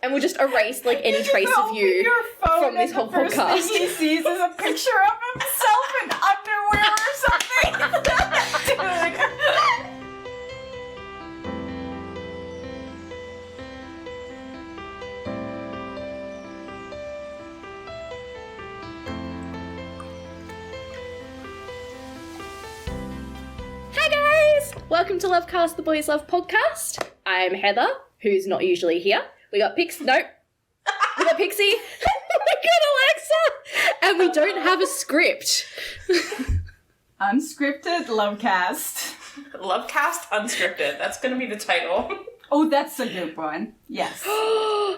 and we'll just erase like any trace of you from this whole podcast. The first thing he sees is a picture of himself in underwear or something. Dude. Hi guys! Welcome to LoveCast, the Boys Love podcast. I'm Heather, who's not usually here. We got Pixie. We got Pixie. We got Alexa. And we don't have a script. Unscripted LoveCast. LoveCast Unscripted. That's going to be the title. Oh, that's a good one. Yes.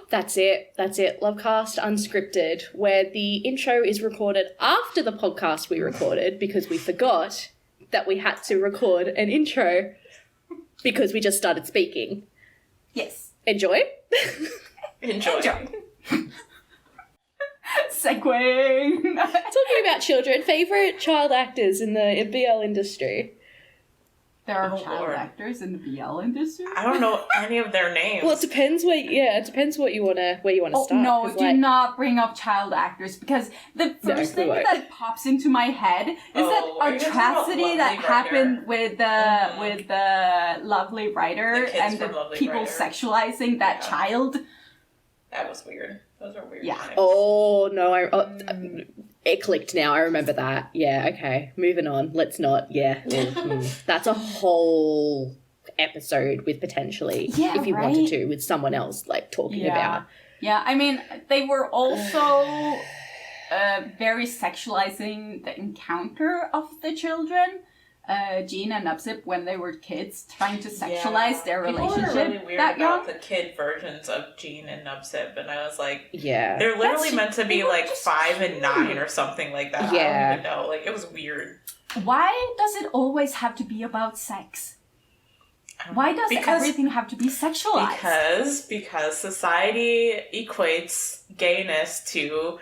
That's it. LoveCast Unscripted, where the intro is recorded after the podcast we recorded because we forgot that we had to record an intro because we just started speaking. Yes. Enjoy. Enjoy. Segway. Talking about children, favourite child actors in the BL industry. There are Oh, child Lord. actors in the BL industry? I don't know any of their names. Well, it depends where you wanna Oh, start. no, 'cause, do like, not bring up child actors because the first we thing won't. that pops into my head is Oh, that are you gonna talk about atrocity that Lovely happened with the lovely writer The kids and from the Lovely people Writer. sexualizing that Yeah. child. That was weird. Those are weird Yeah. times. Oh no, it clicked now. I remember that. Yeah, okay. Moving on. Let's not. Yeah. That's a whole episode with potentially, Yeah, if you right? wanted to, with someone else like talking about. Yeah, I mean, they were also very sexualizing the encounter of the children. Jean and Nupsip, when they were kids, trying to sexualize their relationship People are really weird that young. about the kid versions of Jean and Nubsip, and I was like, Yeah. they're literally That's- meant to be they were like just 5 and cute. 9 or something like that. Yeah. I don't even know. Like, it was weird. Why does it always have to be about sex? I don't Why know. does everything have to be sexualized? Because society equates gayness to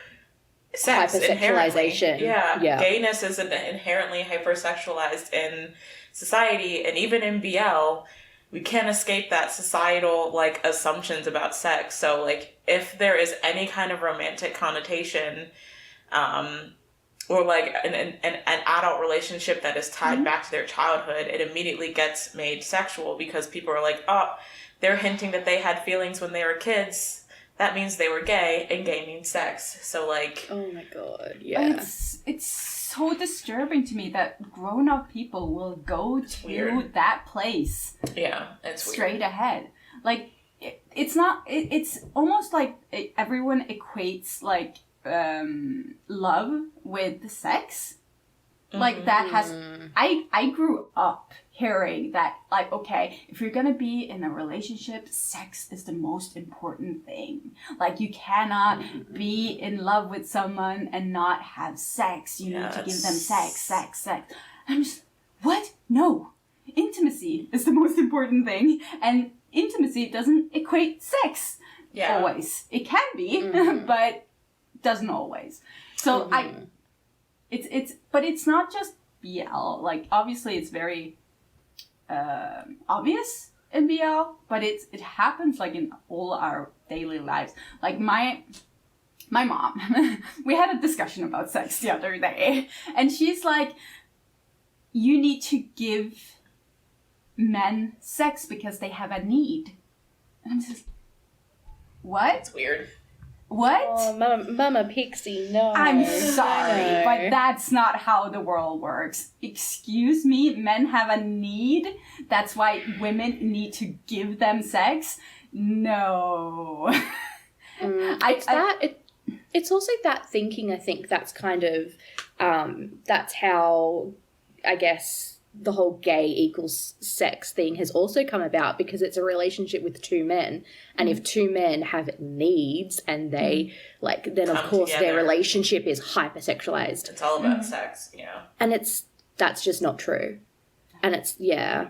sex inherently. Hypersexualization. Yeah. Yeah. Gayness is inherently hypersexualized in society, and even in BL, we can't escape that societal like assumptions about sex. So like if there is any kind of romantic connotation, or like an adult relationship that is tied back to their childhood, it immediately gets made sexual because people are like, oh, they're hinting that they had feelings when they were kids. That means they were gay, and gay means sex. So like, Oh my god. Yeah. It's so disturbing to me that grown-up people will go to weird. that place yeah, it's straight weird. ahead. Like, it's not. It's almost like everyone equates like love with sex. Like that has. I grew up hearing that, like, okay, if you're gonna be in a relationship, sex is the most important thing. Like, you cannot be in love with someone and not have sex. You need to give them sex. I'm just, what? No. Intimacy is the most important thing, and intimacy doesn't equate sex Yeah. always. It can be, but doesn't always. So but it's not just BL. Like, obviously it's very obvious in BL, but it happens like in all our daily lives. Like my mom, we had a discussion about sex the other day, and she's like, you need to give men sex because they have a need. And I'm just, what? It's weird. What? Oh, Mama Pixie, no. I'm I sorry, know. but that's not how the world works. Excuse me, men have a need. That's why women need to give them sex. No. It's also that thinking, I think that's kind of, that's how, I guess, the whole gay equals sex thing has also come about, because it's a relationship with two men. And if two men have needs and they, like, then of Come course their together. relationship is hypersexualized. It's all about sex, yeah. And that's just not true. And it's, yeah.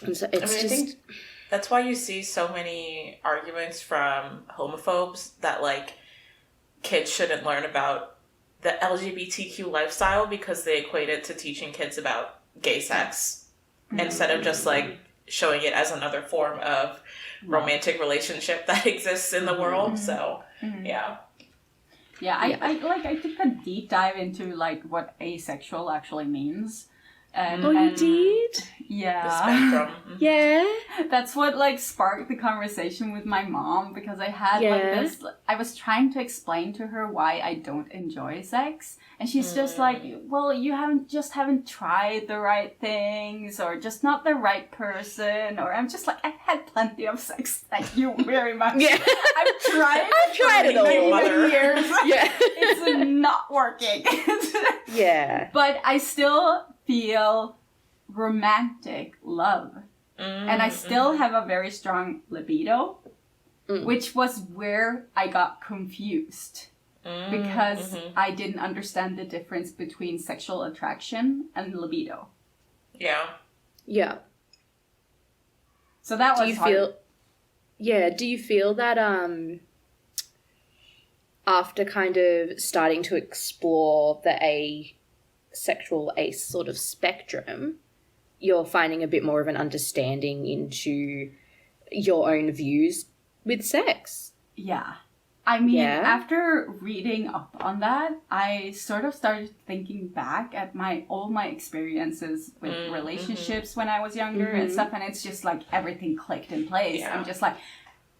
And so it's I just... think that's why you see so many arguments from homophobes that, like, kids shouldn't learn about the LGBTQ lifestyle because they equate it to teaching kids about gay sex instead of just, like, showing it as another form of romantic relationship that exists in the world. So, yeah. Yeah, I took a deep dive into like what asexual actually means. And, you did? Yeah. The spectrum. Yeah. That's what like sparked the conversation with my mom, because I had like this, I was trying to explain to her why I don't enjoy sex, and she's just like, well, you haven't tried the right things, or just not the right person, or I'm just like, I've had plenty of sex, thank you very much. Yeah. I've tried it all. for years. Yeah. It's not working. Yeah. But I still feel romantic love. And I still have a very strong libido, which was where I got confused. Because I didn't understand the difference between sexual attraction and libido. Yeah. Yeah. So that was hard. Do you feel that after kind of starting to explore the asexual sort of spectrum, you're finding a bit more of an understanding into your own views with sex? Yeah. I mean, after reading up on that, I sort of started thinking back at all my experiences with relationships when I was younger and stuff, and it's just like everything clicked in place. Yeah. I'm just like,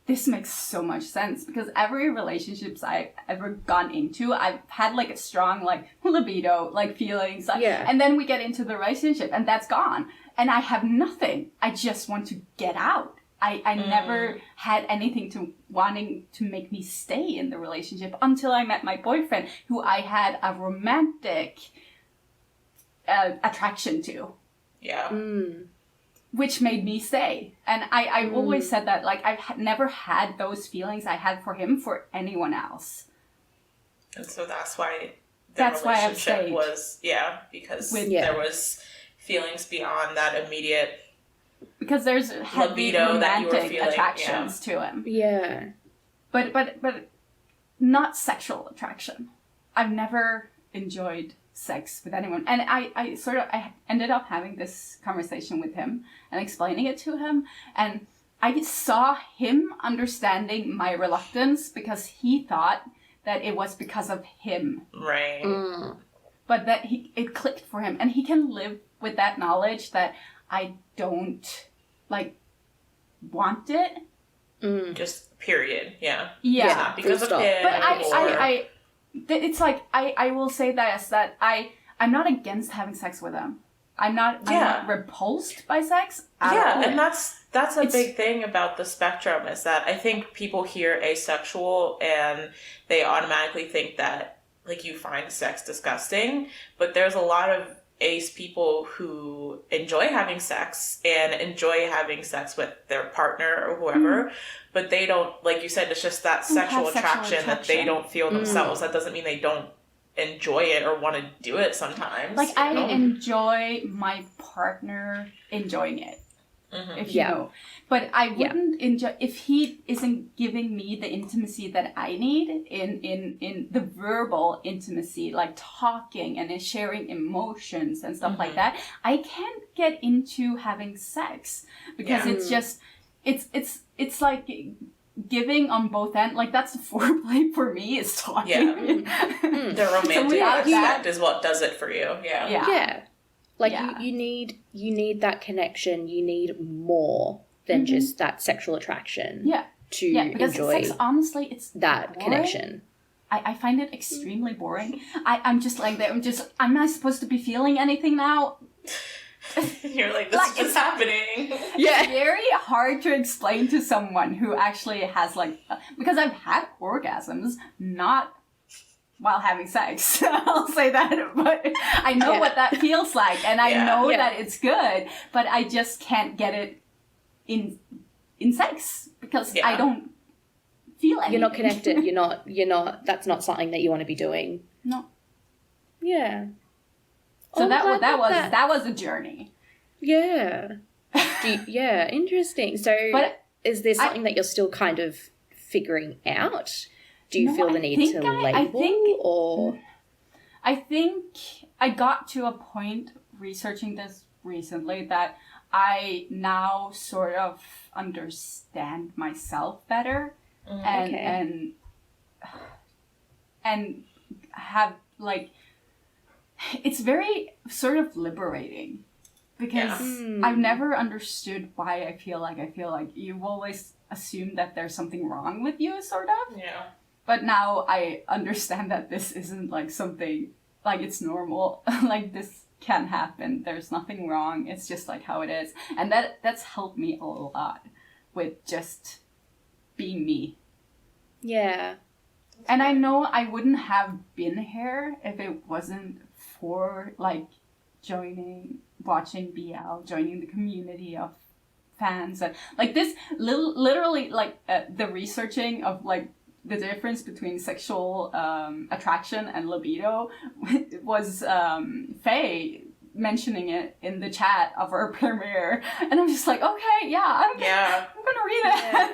this makes so much sense, because every relationships I've ever gone into, I've had like a strong like libido, like feelings, like, and then we get into the relationship and that's gone, and I have nothing. I just want to get out. I never had anything to wanting to make me stay in the relationship until I met my boyfriend, who I had a romantic attraction to. Yeah. Which made me stay. And I always said that, like, I've never had those feelings I had for him for anyone else. And so that's why the relationship was, because there was feelings beyond that immediate because there's libido that you were feeling, attractions to him. Yeah. But not sexual attraction. I've never enjoyed sex with anyone. And I ended up having this conversation with him and explaining it to him, and I saw him understanding my reluctance because he thought that it was because of him. Right. But that it clicked for him, and he can live with that knowledge that I don't like want it. Just period. Yeah. Yeah. It's not because of him. But it's like I will say that I'm not against having sex with him. I'm not repulsed by sex at all. And that's a big thing about the spectrum, is that I think people hear asexual and they automatically think that like you find sex disgusting, but there's a lot of ace people who enjoy having sex and enjoy having sex with their partner or whoever, but they don't, like you said, it's just that sexual attraction that they don't feel themselves. That doesn't mean they don't enjoy it or want to do it sometimes. Like, I enjoy my partner enjoying it. If you know. But I wouldn't enjoy if he isn't giving me the intimacy that I need in the verbal intimacy, like talking and sharing emotions and stuff like that. I can't get into having sex because it's just it's like giving on both ends. Like, that's the foreplay for me, is talking. The romantic aspect is what does it for you. Yeah. Like, you need that connection. You need more than just that sexual attraction to enjoy sex, honestly, it's that boring. connection. I find it extremely boring. I'm just like that. I'm not supposed to be feeling anything now. You're like, this is just happening. It's very hard to explain to someone who actually has, like, because I've had orgasms, not while having sex. I'll say that, but I know what that feels like, and I know that it's good, but I just can't get it in sex because I don't feel anything. You're not connected. You're not. That's not something that you want to be doing. No. Yeah. So that was a journey. Yeah. Interesting. So, is there something that you're still kind of figuring out? Do you feel the need to label, I think I got to a point researching this recently that I now sort of understand myself better and have like, it's very sort of liberating because I've never understood why I feel like you've always assumed that there's something wrong with you, sort of. Yeah. But now I understand that this isn't like something, like it's normal. Like this can happen. There's nothing wrong. It's just like how it is. And that's helped me a lot with just being me. Yeah. And I know I wouldn't have been here if it wasn't for like watching BL, joining the community of fans, and like this literally like the researching of like the difference between sexual attraction and libido was Faye mentioning it in the chat of our premiere, and I'm just like, okay, I'm gonna read it. Yeah.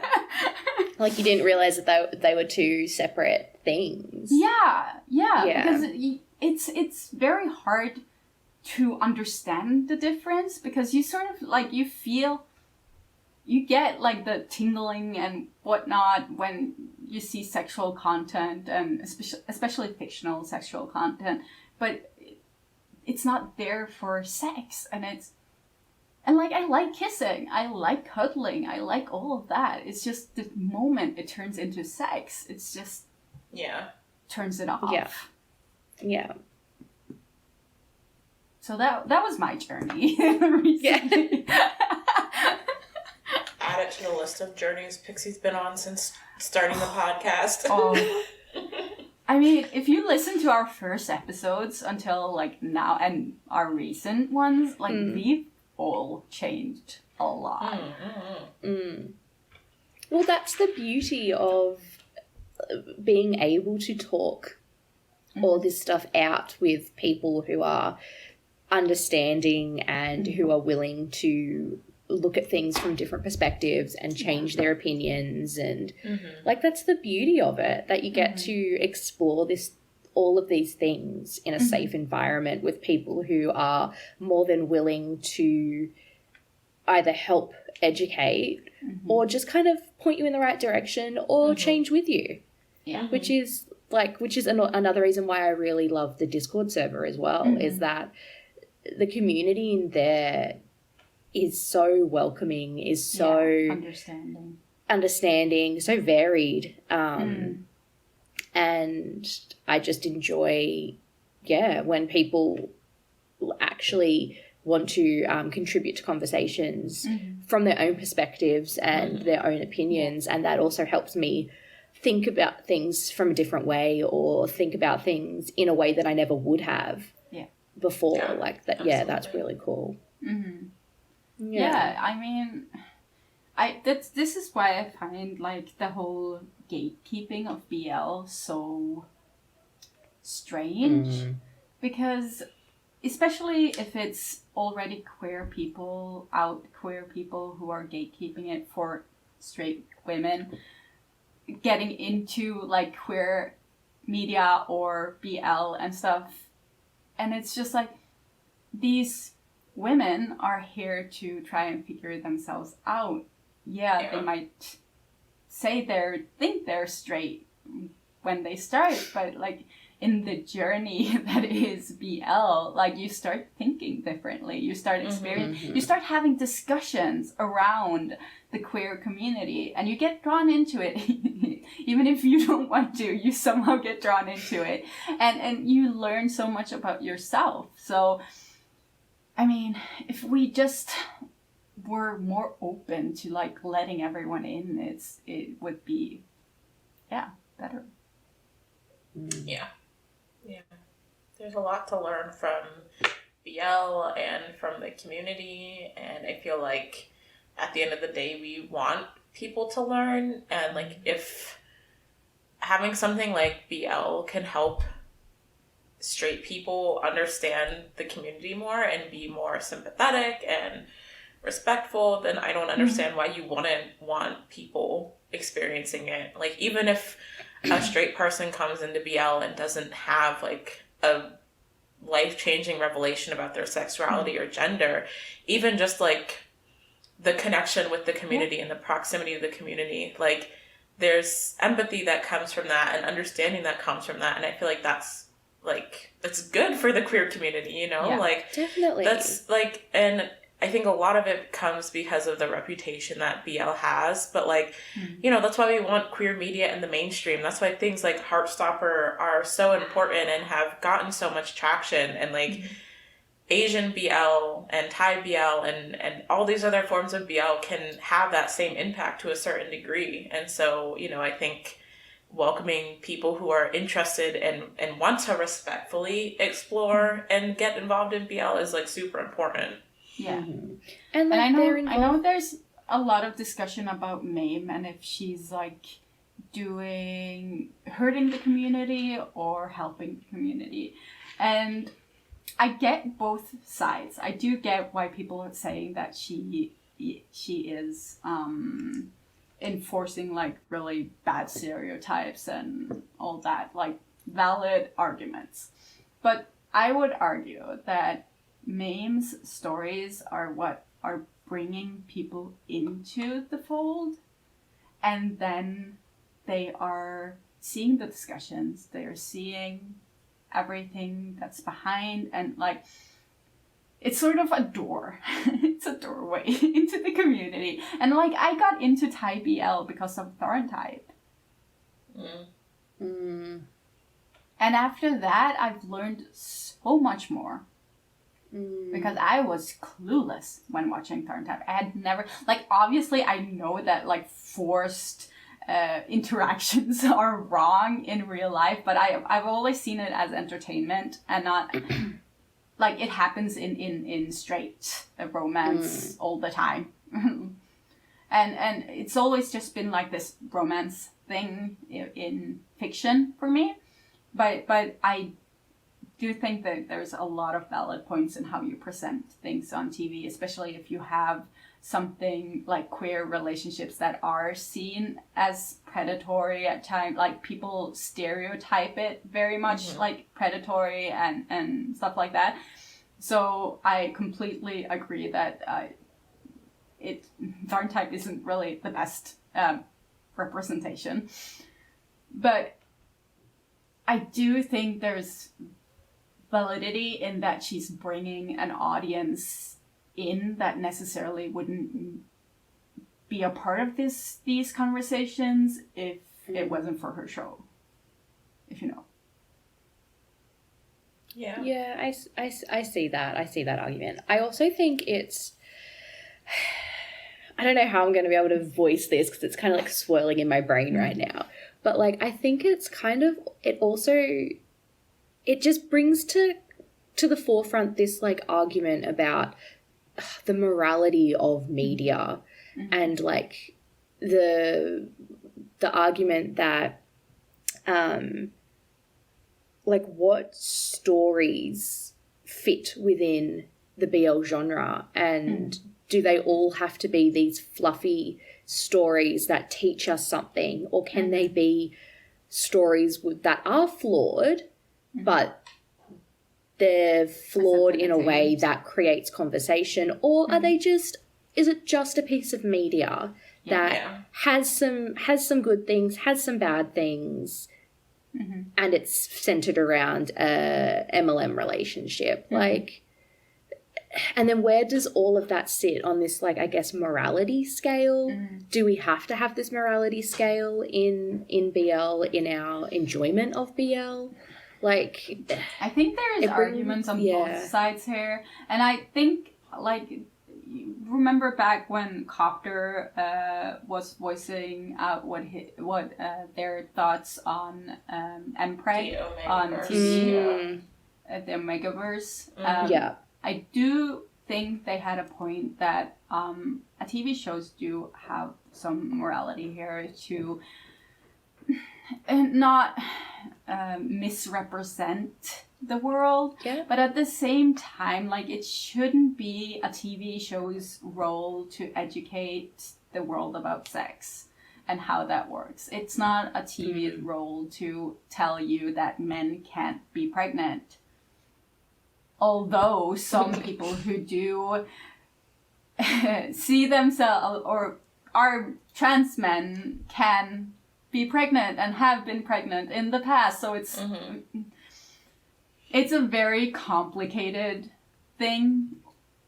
Like you didn't realize that they were two separate things. Yeah, because it's very hard to understand the difference, because you sort of like you get like the tingling and whatnot when you see sexual content, and especially fictional sexual content, but it's not there for sex, and like I like kissing, I like cuddling, I like all of that. It's just the moment it turns into sex, it's just turns it off. Yeah. So that was my journey recently. Add it to the list of journeys Pixie's been on since starting the podcast. I mean, if you listen to our first episodes until like now and our recent ones, like we've all changed a lot. Well, that's the beauty of being able to talk all this stuff out with people who are understanding and who are willing to look at things from different perspectives and change their opinions, and like that's the beauty of it, that you get to explore all of these things in a safe environment with people who are more than willing to either help educate or just kind of point you in the right direction or change with you. Which is another reason why I really love the Discord server as well, is that the community in there is so welcoming, is so understanding, so varied. And I just enjoy, when people actually want to contribute to conversations from their own perspectives and their own opinions, and that also helps me think about things from a different way, or think about things in a way that I never would have before. Like that. Absolutely. Yeah, that's really cool. Yeah, I mean, this is why I find like the whole gatekeeping of BL so strange, because especially if it's already queer people who are gatekeeping it for straight women, getting into like queer media or BL and stuff, and it's just like these women are here to try and figure themselves out. They might say think they're straight when they start, but like in the journey that is BL, like you start thinking differently. You start you start having discussions around the queer community, and you get drawn into it. Even if you don't want to, you somehow get drawn into it, and you learn so much about yourself. So I mean, if we just were more open to like letting everyone in, it would be better. Yeah. There's a lot to learn from BL and from the community, and I feel like at the end of the day we want people to learn, and like if having something like BL can help straight people understand the community more and be more sympathetic and respectful, then I don't understand why you wouldn't want people experiencing it. Like even if a straight person comes into BL and doesn't have like a life-changing revelation about their sexuality or gender, even just like the connection with the community and the proximity of the community. Like, there's empathy that comes from that and understanding that comes from that. And I feel like that's good for the queer community, you know? Like, definitely. That's like, and I think a lot of it comes because of the reputation that BL has, but like, you know, that's why we want queer media in the mainstream. That's why things like Heartstopper are so important and have gotten so much traction, and like Asian BL and Thai BL and all these other forms of BL can have that same impact to a certain degree. And so, you know, I think welcoming people who are interested and want to respectfully explore and get involved in BL is like super important. Yeah. And like, I know there's a lot of discussion about Mame and if she's like hurting the community or helping the community. And I get both sides. I do get why people are saying that she is enforcing like really bad stereotypes and all that, like valid arguments. But I would argue that Mame's stories are what are bringing people into the fold, and then they are seeing the discussions, they are seeing everything that's behind, and like it's sort of a door. It's a doorway into the community. And like I got into Thai BL because of Thorntype. And after that I've learned so much more. Because I was clueless when watching Thorntype. I had never, like, obviously I know that like forced interactions are wrong in real life, but I've always seen it as entertainment and not like it happens in straight romance all the time. and it's always just been like this romance thing in fiction for me, but I do think that there's a lot of valid points in how you present things on TV, especially if you have something like queer relationships that are seen as predatory at times. Like people stereotype it very much like predatory and stuff like that. So I completely agree that Thorntype isn't really the best representation. But I do think there's validity in that she's bringing an audience in that necessarily wouldn't be a part of these conversations if it wasn't for her show, if you know. Yeah, I see that. I see that argument. I also think it's, I don't know how I'm going to be able to voice this because it's kind of like swirling in my brain right now. But like, I think it's kind of, it just brings to the forefront this like argument about the morality of media and like the argument that like what stories fit within the BL genre, and do they all have to be these fluffy stories that teach us something, or can they be stories that are flawed but they're flawed in a way that creates conversation, or are they just, is it just a piece of media that has some good things, has some bad things, and it's centered around a MLM relationship, like, and then where does all of that sit on this, like, I guess, morality scale? Do we have to have this morality scale in BL, in our enjoyment of BL? Like, I think there's arguments on both sides here, and I think, like, remember back when Copter was voicing out what their thoughts on MPreg on TV, the Omegaverse. I do think they had a point that TV shows do have some morality here to not misrepresent the world, but at the same time, like, it shouldn't be a TV show's role to educate the world about sex and how that works. It's not a TV's role to tell you that men can't be pregnant. Although some people who do see themselves or are trans men can be pregnant and have been pregnant in the past. So it's a very complicated thing.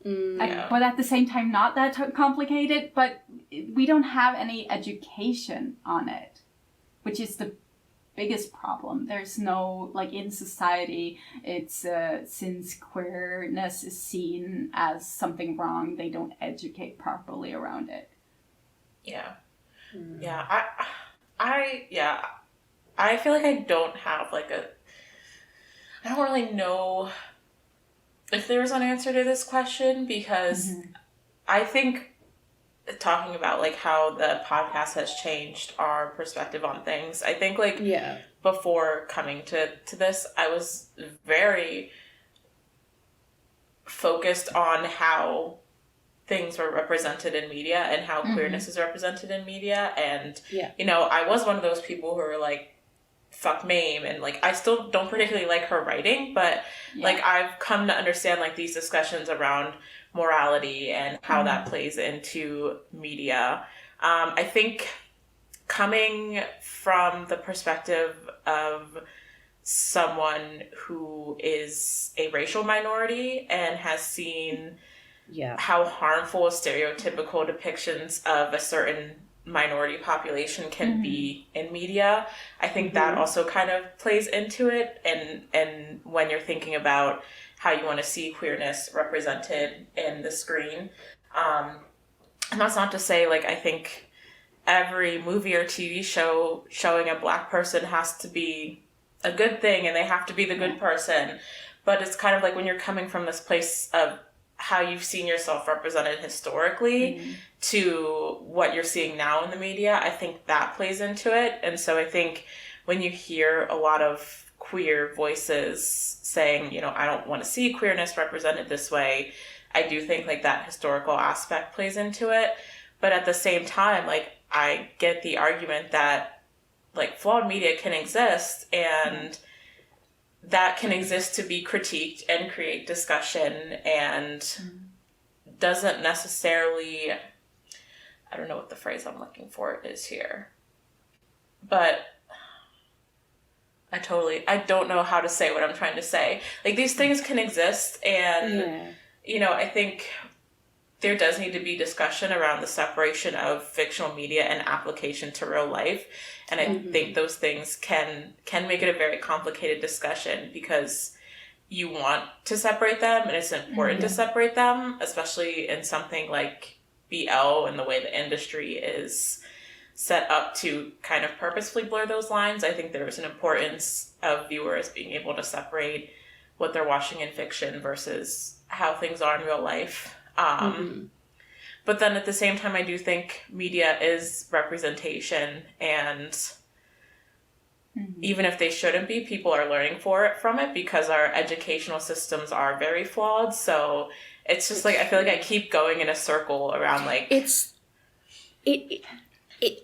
But at the same time, not that complicated, but we don't have any education on it, which is the biggest problem. There's no, like, in society, it's, since queerness is seen as something wrong, they don't educate properly around it. Yeah. Yeah, I feel like I don't have, like, I don't really know if there's an answer to this question, because I think talking about, like, how the podcast has changed our perspective on things, I think, like, before coming to this, I was very focused on how things were represented in media and how queerness is represented in media. And, you know, I was one of those people who were like, fuck Mame, and, like, I still don't particularly like her writing, but like, I've come to understand, like, these discussions around morality and how that plays into media. I think coming from the perspective of someone who is a racial minority and has seen how harmful stereotypical depictions of a certain minority population can be in media, I think that also kind of plays into it. And when you're thinking about how you want to see queerness represented in the screen, and that's not to say, like, I think every movie or TV show showing a Black person has to be a good thing and they have to be the good person. But it's kind of like when you're coming from this place of how you've seen yourself represented historically to what you're seeing now in the media, I think that plays into it. And so I think when you hear a lot of queer voices saying, you know, I don't want to see queerness represented this way, I do think, like, that historical aspect plays into it. But at the same time, like, I get the argument that, like, flawed media can exist, and that can exist to be critiqued and create discussion, and doesn't necessarily, I don't know what the phrase I'm looking for is here, but I don't know how to say what I'm trying to say. Like, these things can exist, and, you know, I think there does need to be discussion around the separation of fictional media and application to real life. And I think those things can make it a very complicated discussion, because you want to separate them, and it's important to separate them, especially in something like BL and the way the industry is set up to kind of purposefully blur those lines. I think there's an importance of viewers being able to separate what they're watching in fiction versus how things are in real life. But then at the same time, I do think media is representation, and even if they shouldn't be, people are learning from it because our educational systems are very flawed. So it's just like, I feel like I keep going in a circle around, like, it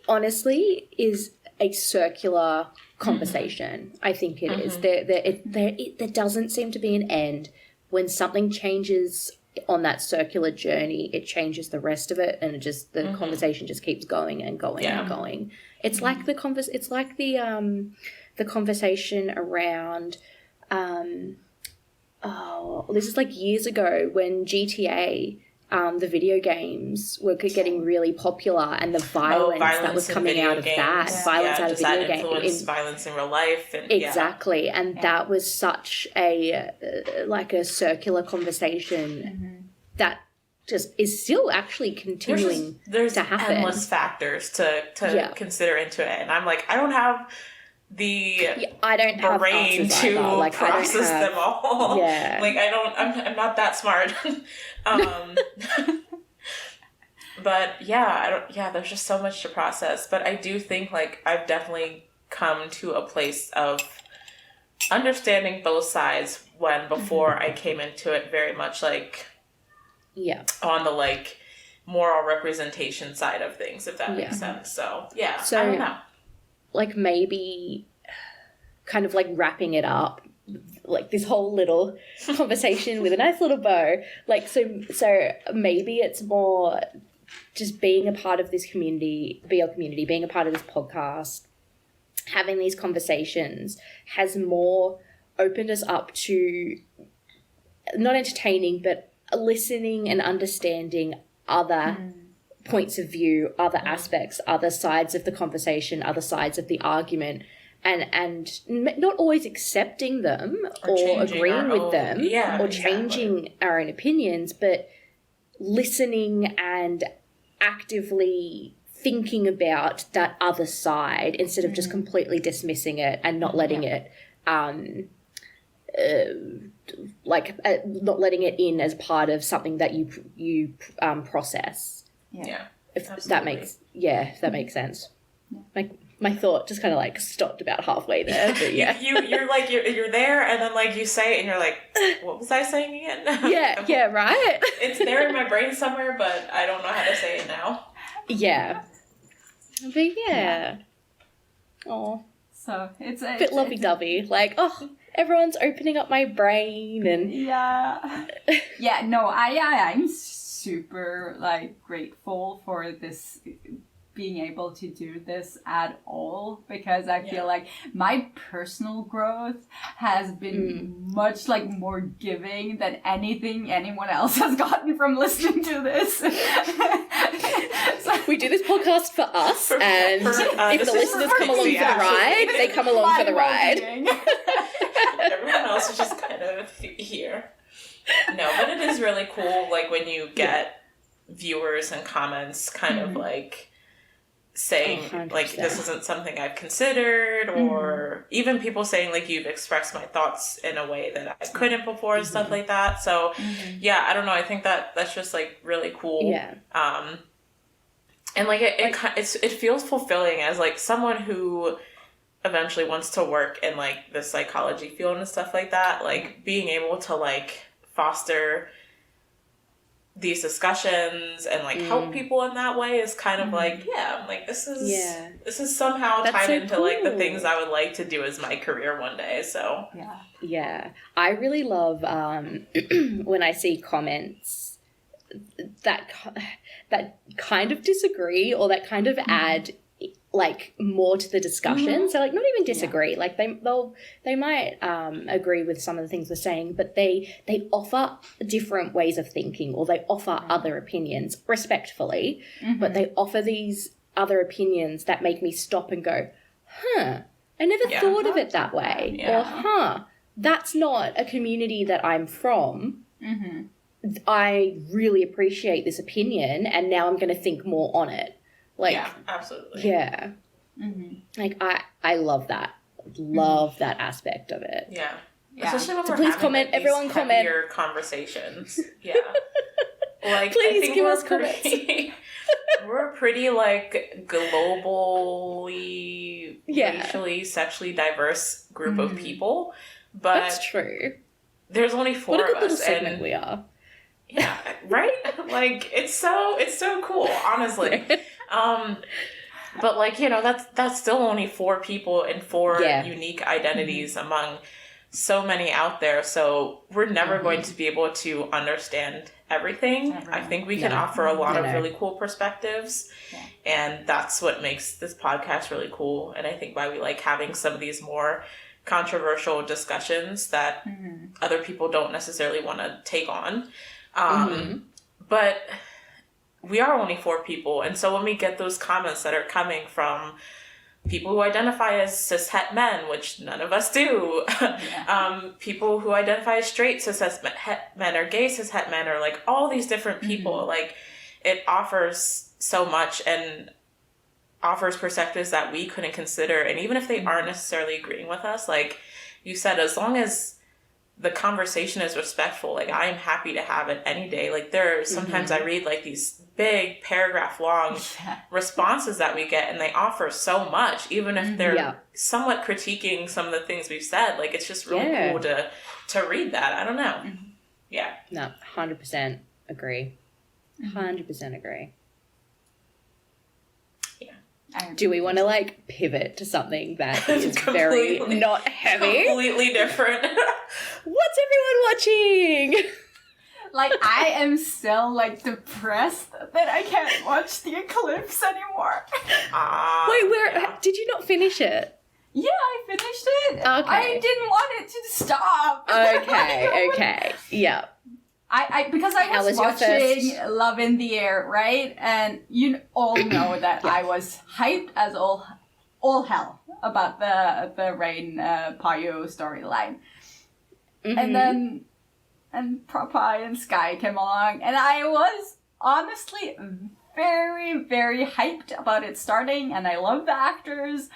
honestly is a circular conversation. I think it is. There doesn't seem to be an end. When something changes on that circular journey, it changes the rest of it, and it just, the conversation just keeps going and going and going. It's like the conversation around this is like years ago when GTA, the video games were getting really popular, and the violence that was coming out of that, violence out of video games, violence in real life, and exactly, and that was such a like a circular conversation that just is still actually continuing to happen. There's endless factors to consider into it, and I'm like, I don't have the brain to process them all. Yeah. Like, I'm not that smart. But there's just so much to process. But I do think, like, I've definitely come to a place of understanding both sides when before I came into it very much like on the, like, moral representation side of things, if that makes sense. So I don't know. Like, maybe kind of like wrapping it up, like this whole little conversation with a nice little bow. Like, so maybe it's more just being a part of this community, being a part of this podcast, having these conversations has more opened us up to not entertaining, but listening and understanding other points of view, other aspects, other sides of the conversation, other sides of the argument, and not always accepting them or agreeing with them or changing our own opinions, but listening and actively thinking about that other side instead of just completely dismissing it and not letting it not letting it in as part of something that you process. If that makes sense. My thought just kind of like stopped about halfway there, but yeah. you're there, and then like you say it and you're like, what was I saying again? yeah, right. It's there in my brain somewhere, but I don't know how to say it now. Yeah. But yeah. Oh. So it's a bit lovey-dovey. Like, oh, everyone's opening up my brain and I'm super like grateful for this, being able to do this at all, because I feel like my personal growth has been much like more giving than anything anyone else has gotten from listening to this. So we do this podcast for us, and if the listeners come along for the ride, they come along for the ride. Everyone else is just kind of here. No, but it is really cool, like, when you get viewers and comments kind of, like, saying, 100%. Like, this isn't something I've considered, or even people saying, like, you've expressed my thoughts in a way that I couldn't before, and stuff like that. So, yeah, I don't know. I think that's just, like, really cool. Yeah. And, like, it feels fulfilling as, like, someone who eventually wants to work in, like, the psychology field and stuff like that. Like, being able to, like, foster these discussions and like help people in that way is kind of like, I'm like, this is somehow tied into cool. Like the things I would like to do as my career one day. So yeah, I really love when I see comments that kind of disagree or that kind of add like more to the discussion. So like not even disagree, like they might agree with some of the things we're saying, but they offer different ways of thinking, or they offer other opinions respectfully, but they offer these other opinions that make me stop and go, I never thought of it that way, or that's not a community that I'm from. I really appreciate this opinion, and now I'm going to think more on it. Like, yeah, absolutely. Yeah. Like, I love that. Love that aspect of it. Yeah. Especially when we're please having comment, like, everyone comment. Conversations. Yeah. Like, please I think give us comments. We're a pretty, like, globally, racially, sexually diverse group of people. But that's true. There's only 4 what a good of little us. segment we are. Yeah, right? Like, it's so cool, honestly. But, like, you know, that's still only 4 people and 4 unique identities among so many out there. So we're never going to be able to understand everything. I think we can offer a lot of really cool perspectives. Yeah. And that's what makes this podcast really cool. And I think why we like having some of these more controversial discussions that other people don't necessarily want to take on. But we are only 4 people. And so when we get those comments that are coming from people who identify as cis-het men, which none of us do, people who identify as straight cis-het men or gay cis-het men, or like all these different people, like it offers so much and offers perspectives that we couldn't consider. And even if they aren't necessarily agreeing with us, like you said, as long as the conversation is respectful, like I am happy to have it any day. Like there are sometimes I read like these big paragraph long responses that we get, and they offer so much, even if they're somewhat critiquing some of the things we've said. Like it's just really cool to read that. I don't know. Yeah. No, 100% agree. 100% agree. Yeah. Do we want to like pivot to something that is very not heavy? Completely different. What's everyone watching? Like, I am still, like, depressed that I can't watch The Eclipse anymore. Wait, did you not finish it? Yeah, I finished it. Okay. I didn't want it to stop. Okay. Yeah. Because I was watching Love in the Air, right? And you all know that I was hyped as all hell about the Rain Payo storyline. Mm-hmm. And then Popeye and Sky came along, and I was honestly very, very hyped about it starting, and I love the actors.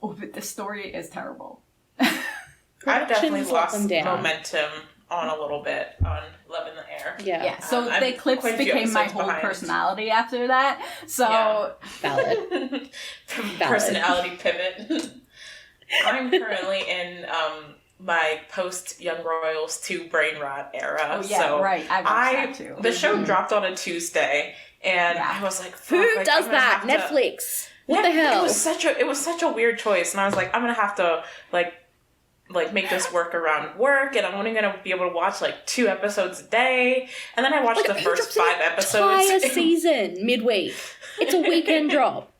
Oh, but the story is terrible. I've definitely lost momentum on a little bit on Love in the Air. Yeah. So the Eclipse became my whole personality after that. So valid. Personality pivot. I'm currently in my post Young Royals 2 brain rot era. Oh yeah, so right. I watched that too. The show dropped on a Tuesday, and I was like, "Who does that? Netflix? What the hell?" It was such a weird choice, and I was like, I'm gonna have to like make this work around work, and I'm only gonna be able to watch like 2 episodes a day. And then I watched the first 5 episodes. Entire season midweek. It's a weekend drop.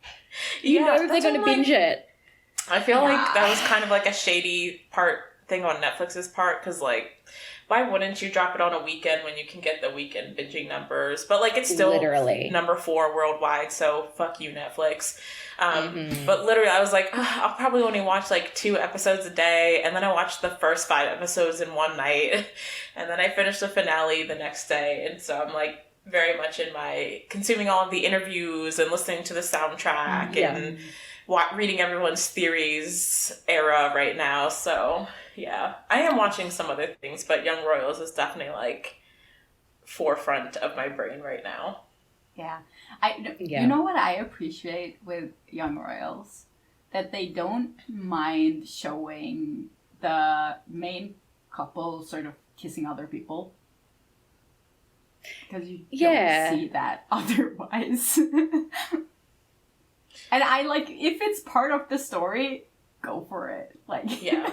You know they're gonna binge it. I feel like that was kind of like a shady thing on Netflix's part, because like, why wouldn't you drop it on a weekend when you can get the weekend binging numbers? But like, it's still literally number 4 worldwide, so fuck you, Netflix. But literally, I was like, I'll probably only watch like 2 episodes a day, and then I watched the first 5 episodes in one night, and then I finished the finale the next day, and so I'm like very much in my consuming all of the interviews and listening to the soundtrack and reading everyone's theories era right now. So yeah, I am watching some other things, but Young Royals is definitely like forefront of my brain right now. Yeah. You know what I appreciate with Young Royals? That they don't mind showing the main couple sort of kissing other people. Because you don't see that otherwise. And I like, if it's part of the story, go for it. Like, yeah.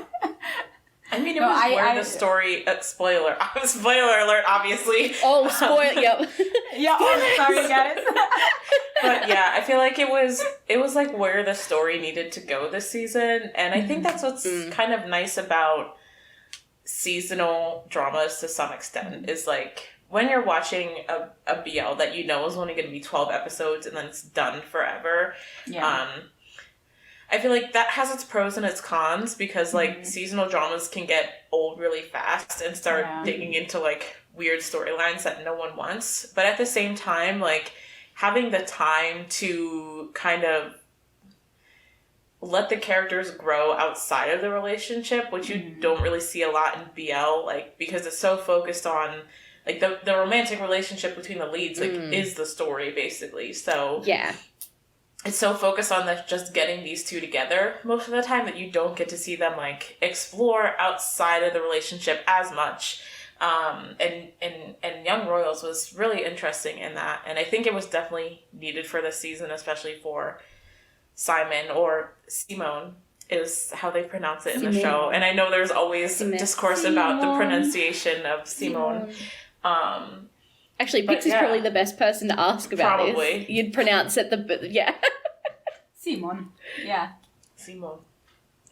I mean, it was the story. Spoiler alert, obviously. Oh, spoil! Yep. Yeah. Oh, sorry, guys. But yeah, I feel like it was like where the story needed to go this season, and I think that's what's kind of nice about seasonal dramas to some extent is like when you're watching a BL that you know is only going to be 12 episodes and then it's done forever. Yeah. I feel like that has its pros and its cons because, like, seasonal dramas can get old really fast and start digging into, like, weird storylines that no one wants. But at the same time, like, having the time to kind of let the characters grow outside of the relationship, which you don't really see a lot in BL, like, because it's so focused on, like, the romantic relationship between the leads, like, is the story, basically. So... yeah. It's so focused on just getting these two together most of the time that you don't get to see them like explore outside of the relationship as much. And Young Royals was really interesting in that. And I think it was definitely needed for this season, especially for Simon or Simone is how they pronounce it in the show. And I know there's always discourse about the pronunciation of Simone. Actually, Pix is probably the best person to ask about this. You'd pronounce it Simon. Yeah. Simon.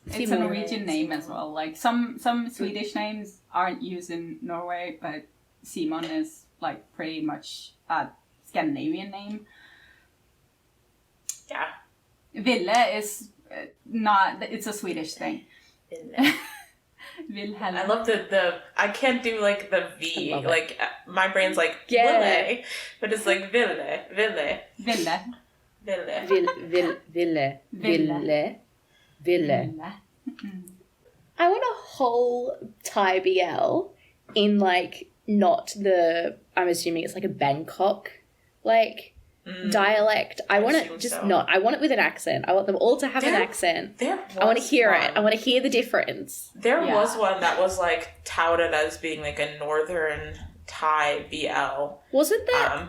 It's a Norwegian name as well. Like some Swedish names aren't used in Norway, but Simon is like pretty much a Scandinavian name. Yeah. Ville is not. It's a Swedish thing. Wilhelm. I love the I can't do like the V, like my brain's like Ville, but it's like Ville. I want a whole Thai BL in like not the, I'm assuming it's like a Bangkok dialect. I want it just not. I want it with an accent. I want them all to have an accent. I want to hear it. I want to hear the difference. There was one that was like touted as being like a northern Thai BL. Was it that?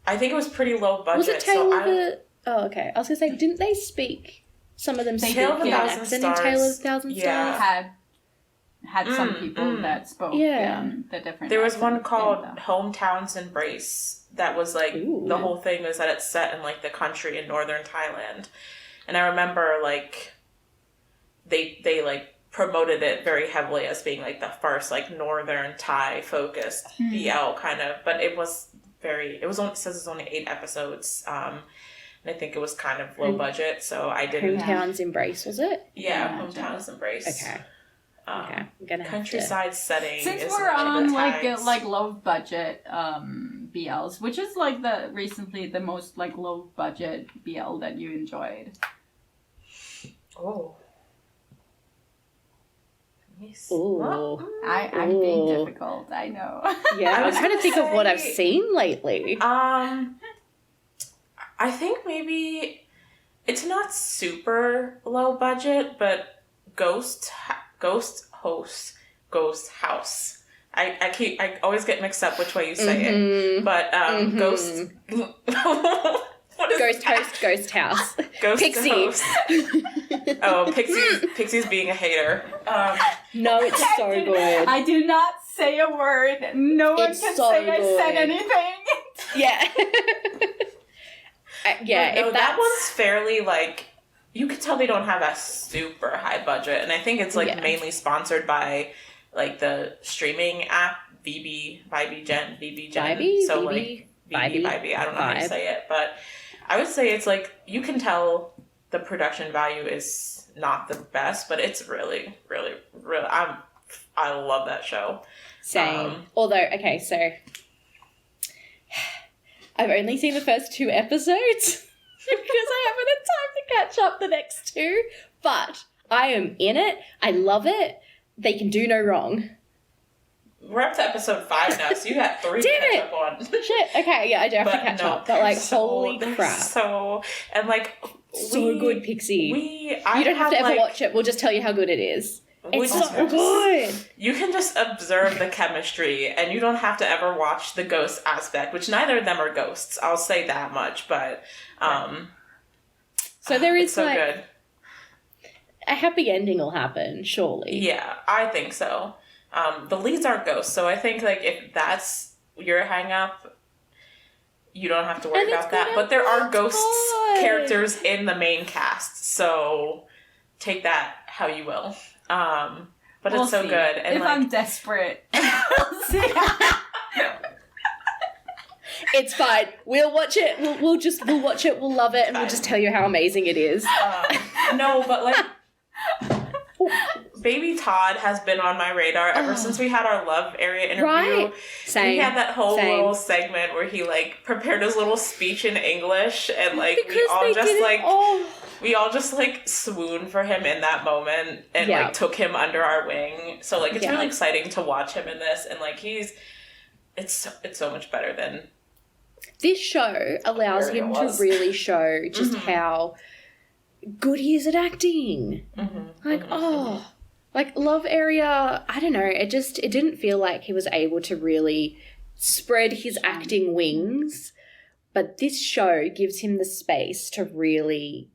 I think it was pretty low budget. Was it Tale of Oh, okay. I was gonna say, didn't they speak? Some of them speak Tale of a with an Thousand accent Stars. in Tale of a Thousand Yeah. Stars. Had some people that spoke the different. There was one accents called in the- Hometown's Embrace that was like Ooh. the whole thing was that it's set in like the country in northern Thailand, and I remember like they like promoted it very heavily as being like the first like northern Thai focused BL kind of, but it was only, it says it's only 8 episodes, and I think it was kind of low budget, so I didn't. Hometown's Embrace, was it? Yeah, Hometown's Embrace. Okay. Okay. I'm gonna have Countryside setting. Since is we're one of on the like tags. low budget BLs, which is like the most like low budget BL that you enjoyed? Oh. Yes. Ooh. I'm being difficult, I know. Yeah, I was trying to think of what I've say- seen lately. I think maybe it's not super low budget, but Ghost House. I always get mixed up which way you say it, but Ghost. What is Ghost that? Host, Ghost House. Ghost Pixie. Host. Oh, Pixie's being a hater. No, it's so good. I do not say a word. No one It's can so say I said good. anything. Yeah. Yeah, But no, if that that's... one's fairly like you could tell they don't have a super high budget, and I think it's like Yeah. mainly sponsored by like the streaming app VB Gen. Vibey? So VB? like Vibey? Vibey. I don't know how to Vibe. say it, but I would say it's like you can tell the production value is not the best, but it's really, really, really. I love that show. Same. Although, okay, so I've only seen the first 2 episodes because I haven't had time to catch up the next 2, but I am in it. I love it. They can do no wrong. We're up to episode 5 now, so you got 3 to Damn catch it. up on. Shit. Okay, yeah, I do have to catch up. But like, holy crap. And like, So good, Pixie. I You don't have to ever like, watch it. We'll just tell you how good it is. we It's just- so good. You can just observe the chemistry, and you don't have to ever watch the ghost aspect, which neither of them are ghosts. I'll say that much, but So there it's is so like good. a happy ending will happen, surely. Yeah, I think so. The leads aren't ghosts, so I think like if that's your hang up, you don't have to worry And it's about that. gonna But there are be ghost fun. characters in the main cast, so take that how you will. But We'll it's so see. good. And If like, I'm desperate, we'll see. It's fine. We'll watch it. We'll watch it. We'll love it, and we'll Fine. just tell you how amazing it is. no, but like Baby Todd has been on my radar ever since we had our love area interview. Right. And Same. he had that whole Same. little segment where he like prepared his little speech in English, and like Because we all they just did it like all. we all just like swooned for him in that moment and Yeah. like took him under our wing. So like it's Yeah. really exciting to watch him in this, and like it's so much better than This show allows Whatever him it to was. really show just how good he is at acting. Like Love Area, I don't know, it didn't feel like he was able to really spread his acting wings, but this show gives him the space to really,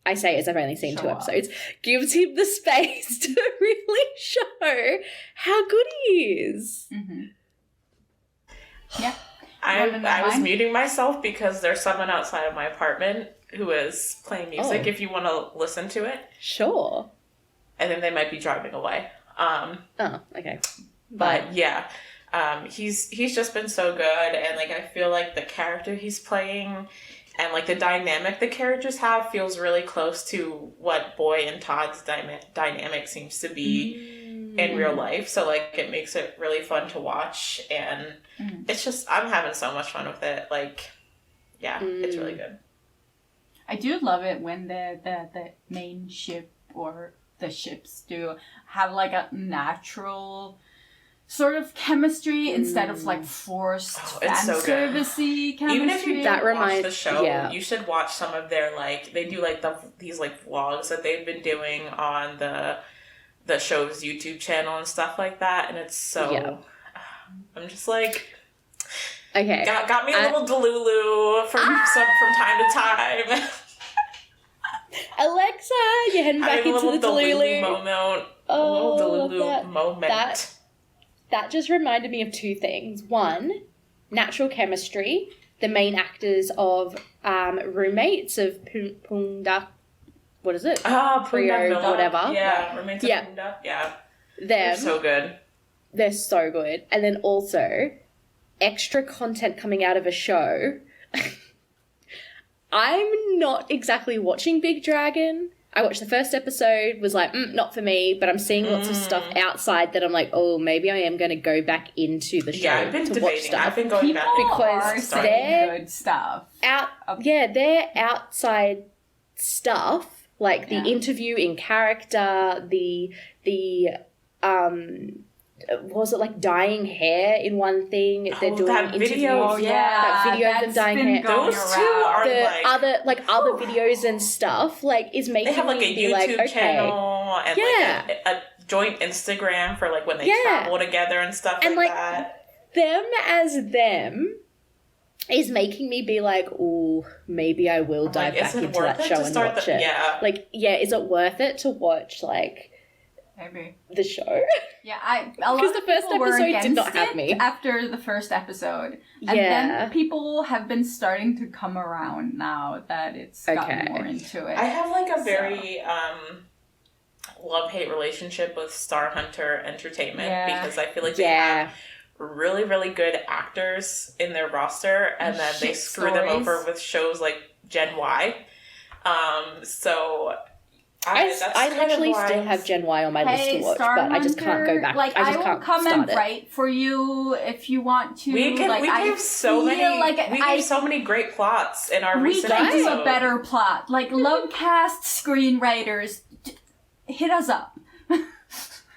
I say as I've only seen Show 2 up. episodes, gives him the space to really show how good he is. Mm-hmm. Yeah. I Wanna know was mine? muting myself because there's someone outside of my apartment who is playing music. Oh. If you want to listen to it, Sure. and then they might be driving away. Oh, okay. But yeah, he's just been so good, and like I feel like the character he's playing and like the dynamic the characters have feels really close to what Boy and Todd's dynamic seems to be in real life. So like it makes it really fun to watch, and it's just I'm having so much fun with it. Like, yeah, it's really good. I do love it when the main ship or the ships do have like a natural sort of chemistry instead of like forced it's so good. fanservice-y chemistry. Even if you That don't watch reminds- the show, yeah. you should watch some of their like they do like these like vlogs that they've been doing on the show's YouTube channel and stuff like that, and it's so Yeah. I'm just like Okay. Got me a little Delulu from time to time. Alexa, you're heading back into the Delulu moment. Oh, A little Delulu that. moment. That just reminded me of two things. One, natural chemistry. The main actors of Roommates of Punda. What is it? Prio, whatever. Yeah, Roommates of Punda. Yeah. They're so good. They're so good. And then also, extra content coming out of a show. I'm not exactly watching Big Dragon. I watched the first episode, was like, not for me, but I'm seeing lots of stuff outside that I'm like, oh, maybe I am going to go back into the show I've been to debating. watch stuff. I've been going back because they're good stuff. Their outside stuff, like the interview in character, the was it like dyeing hair in one thing? They're doing that video. That video of them dyeing hair. Those two are the other videos and stuff is making they have like a YouTube channel and like a joint Instagram for like when they travel together and stuff and like that. Them as them is making me be like, oh, maybe I will dive back into that show and watch it. Yeah. Like, is it worth it to watch maybe the show? Yeah, because the first episode did not have me after the first episode, and then people have been starting to come around now that it's gotten more into it. I have like a very love-hate relationship with Star Hunter Entertainment because I feel like they have really, really good actors in their roster, and then they screw them over with shows like Gen Y. I literally still have Gen Y on my list to watch, Star but I just can't go back. Like, I will come and write for you if you want to. We gave so many great plots in our recent episode. We can do a better plot. Like, LoveCast screenwriters, hit us up.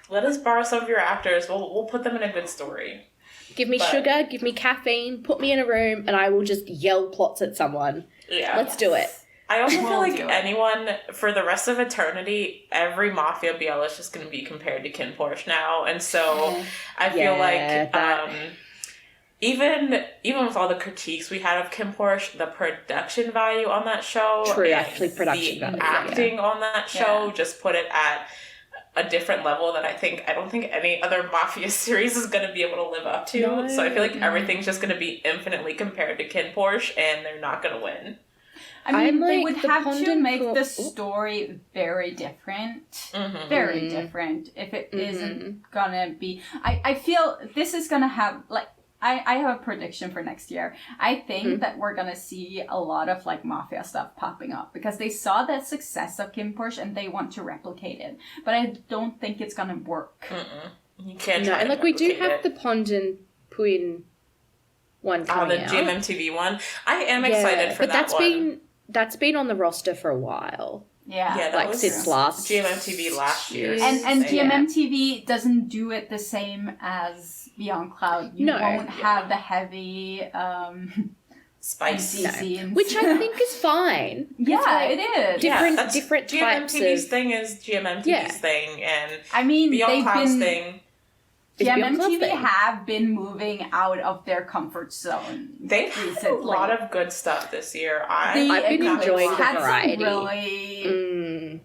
Let us borrow some of your actors. We'll put them in a good story. Give me sugar, give me caffeine, put me in a room, and I will just yell plots at someone. Yeah. Let's do it. I also feel like anyone, for the rest of eternity, every Mafia BL is just going to be compared to Kin Porsche now. And so I feel even with all the critiques we had of Kin Porsche, the production value on that show, the acting on that show just put it at a different level that I don't think any other Mafia series is going to be able to live up to. No. So I feel like everything's just going to be infinitely compared to Kin Porsche, and they're not going to win. I mean, they would have to make the story very different. Mm-hmm. Very different if it isn't gonna be... I feel this is gonna have, like... I have a prediction for next year. I think that we're gonna see a lot of, like, Mafia stuff popping up. Because they saw the success of Kin Porsche and they want to replicate it. But I don't think it's gonna work. You can't try and, like, we do have the Pond and Puin one coming out. The GMMTV one. I am excited for that one. That's been on the roster for a while. Yeah, that was since last GMMTV last year. And GMMTV doesn't do it the same as Beyond Cloud. You won't have the heavy spicy scenes. Which I think is fine. Yeah, it is. Different types of... GMMTV's thing is GMMTV's thing, and I mean, Beyond Cloud's thing... GMMTV have been moving out of their comfort zone. They've had a lot of good stuff this year. I've been enjoying the variety. Really,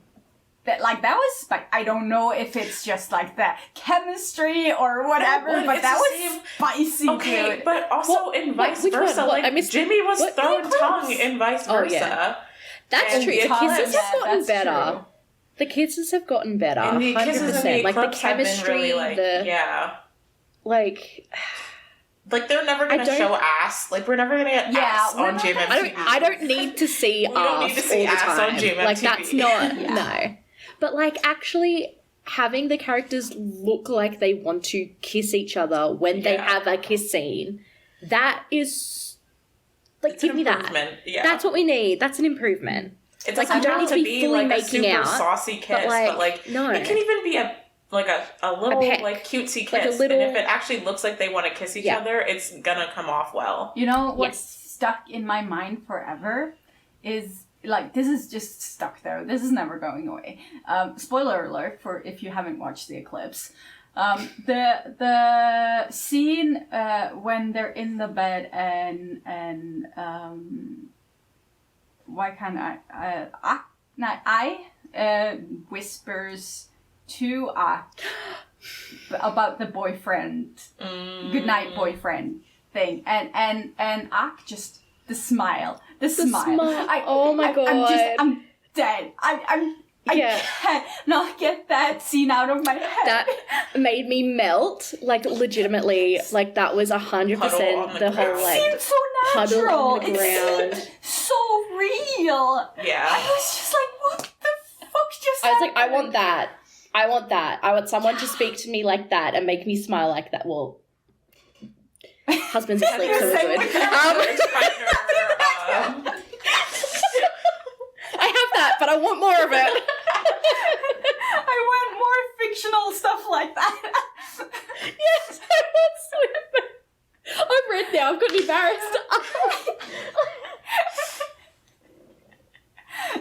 that was I don't know if it's just like the chemistry or whatever, but that was spicy. Okay, dude. but also in vice versa, Jimmy was throwing tongue in vice versa. Yeah. That's true. The kisses have gotten better. True. The kisses have gotten better, and the 100%. Like, the chemistry, really, like, they're never going to show ass. Like, we're never going to get ass on GMMTV. I don't need to see ass all the time. Like, that's not... No. But, like, actually having the characters look like they want to kiss each other when they have a kiss scene, that is... Like, give me that. Yeah. That's what we need. That's an improvement. It's like, you don't need to be fully making out. Saucy kiss, but no. It can even be a little like cutesy kiss. And if it actually looks like they want to kiss each other, it's gonna come off well. You know what's stuck in my mind forever is, like, this is just stuck there. This is never going away. Spoiler alert for if you haven't watched The Eclipse. The scene when they're in the bed and why can't I whispers to about the boyfriend, goodnight boyfriend thing, and Ak just the smile. Oh my god! I'm dead. I can't not get that scene out of my head. That made me melt, like legitimately, like that was 100% the whole like it seemed so huddle natural. on the ground. It seemed so real. Yeah. I was just like, what the fuck just happened? I was like, I want that. I want someone to speak to me like that and make me smile like that. Well, husband's asleep, so we're good. I have that, but I want more of it. I want more fictional stuff like that. Yes, I want so. I'm red now. I've got embarrassed.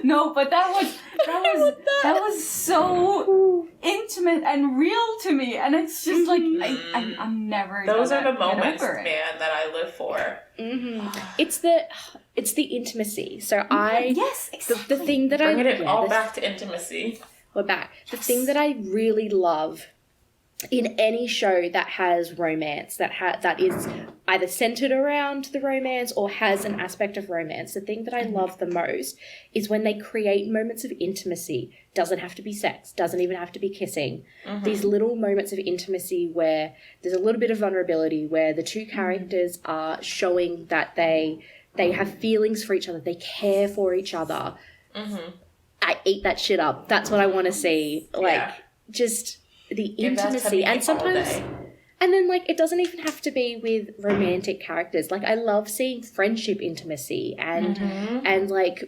No, but that was so intimate and real to me, and it's just like I'm never. Those are the moments, man, that I live for. Mm-hmm. It's the intimacy. So yes, exactly. the thing that Bringing it all back to intimacy. We're back. The thing that I really love in any show that has romance, that is either centered around the romance or has an aspect of romance, the thing that I love the most is when they create moments of intimacy. Doesn't have to be sex, doesn't even have to be kissing. These little moments of intimacy where there's a little bit of vulnerability, where the two characters are showing that they have feelings for each other, they care for each other. I eat that shit up. That's what I want to see. Like, just the intimacy. And sometimes, and then, like, it doesn't even have to be with romantic characters. Like, I love seeing friendship intimacy and like,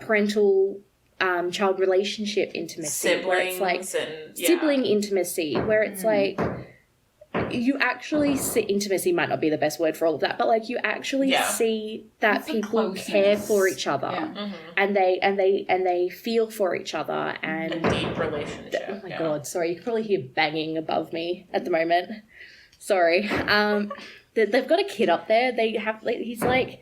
parental child relationship intimacy. Siblings where it's like sibling intimacy, where it's like, you actually see, intimacy might not be the best word for all of that, but like you actually see that it's people care for each other and they feel for each other and a deep relationship. Oh my god, sorry, you can probably hear banging above me at the moment. Sorry. They've got a kid up there. They have, he's like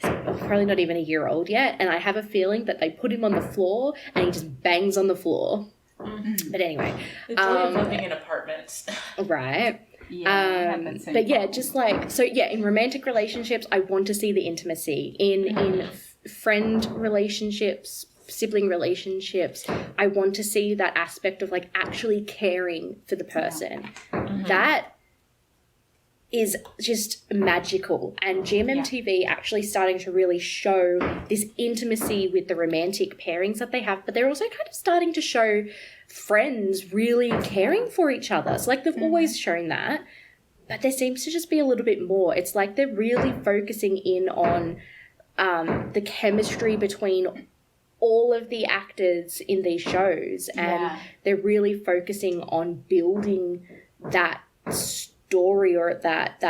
probably not even a year old yet, and I have a feeling that they put him on the floor and he just bangs on the floor. But anyway, the joy of living in apartments, right? Yeah, but yeah, just like so. Yeah, in romantic relationships, I want to see the intimacy. In friend relationships, sibling relationships, I want to see that aspect of like actually caring for the person. That is just magical, and GMMTV actually starting to really show this intimacy with the romantic pairings that they have, but they're also kind of starting to show friends really caring for each other. So like they've always shown that, but there seems to just be a little bit more. It's like they're really focusing in on the chemistry between all of the actors in these shows, and they're really focusing on building that story or that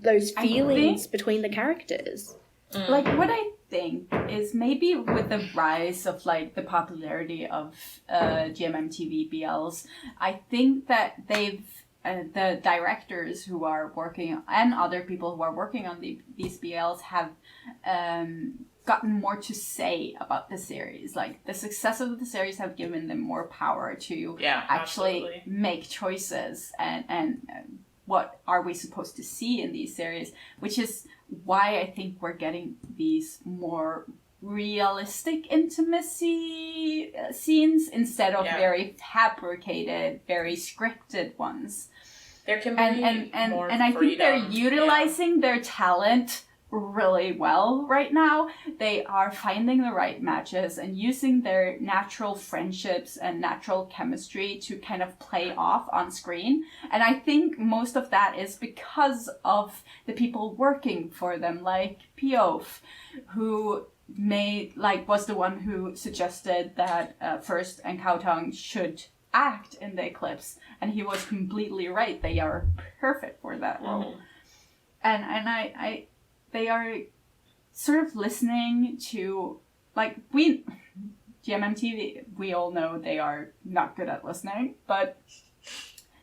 those feelings between the characters. Like what I think is maybe with the rise of like the popularity of GMMTV BLs, I think that they've the directors who are working and other people who are working on these BLs have gotten more to say about the series. Like the success of the series have given them more power to actually make choices and what are we supposed to see in these series, which is why I think we're getting these more realistic intimacy scenes instead of very fabricated, very scripted ones. There can be more and I think they're utilizing their talent really well right now. They are finding the right matches and using their natural friendships and natural chemistry to kind of play off on screen. And I think most of that is because of the people working for them, like Piof, who was the one who suggested that First and Kautong should act in the Eclipse, and he was completely right. They are perfect for that role. And I they are sort of listening to, like, GMMTV, we all know they are not good at listening, but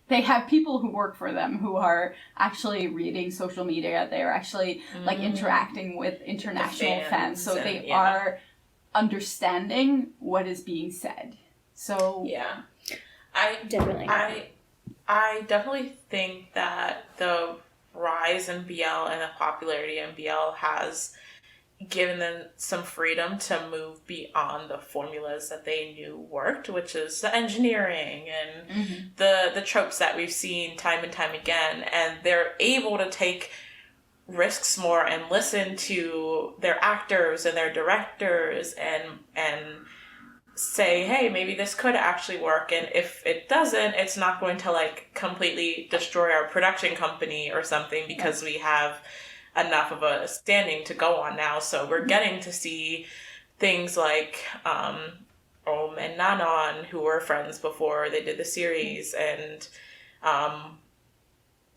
they have people who work for them who are actually reading social media. They are actually like interacting with international fans, so they are understanding what is being said. So yeah, I definitely think that the rise in BL and the popularity in BL has given them some freedom to move beyond the formulas that they knew worked, which is the engineering and the tropes that we've seen time and time again. And they're able to take risks more and listen to their actors and their directors and say, hey, maybe this could actually work. And if it doesn't, it's not going to like completely destroy our production company or something, because we have enough of a standing to go on now. So we're getting to see things like Om and Nanon, who were friends before they did the series, and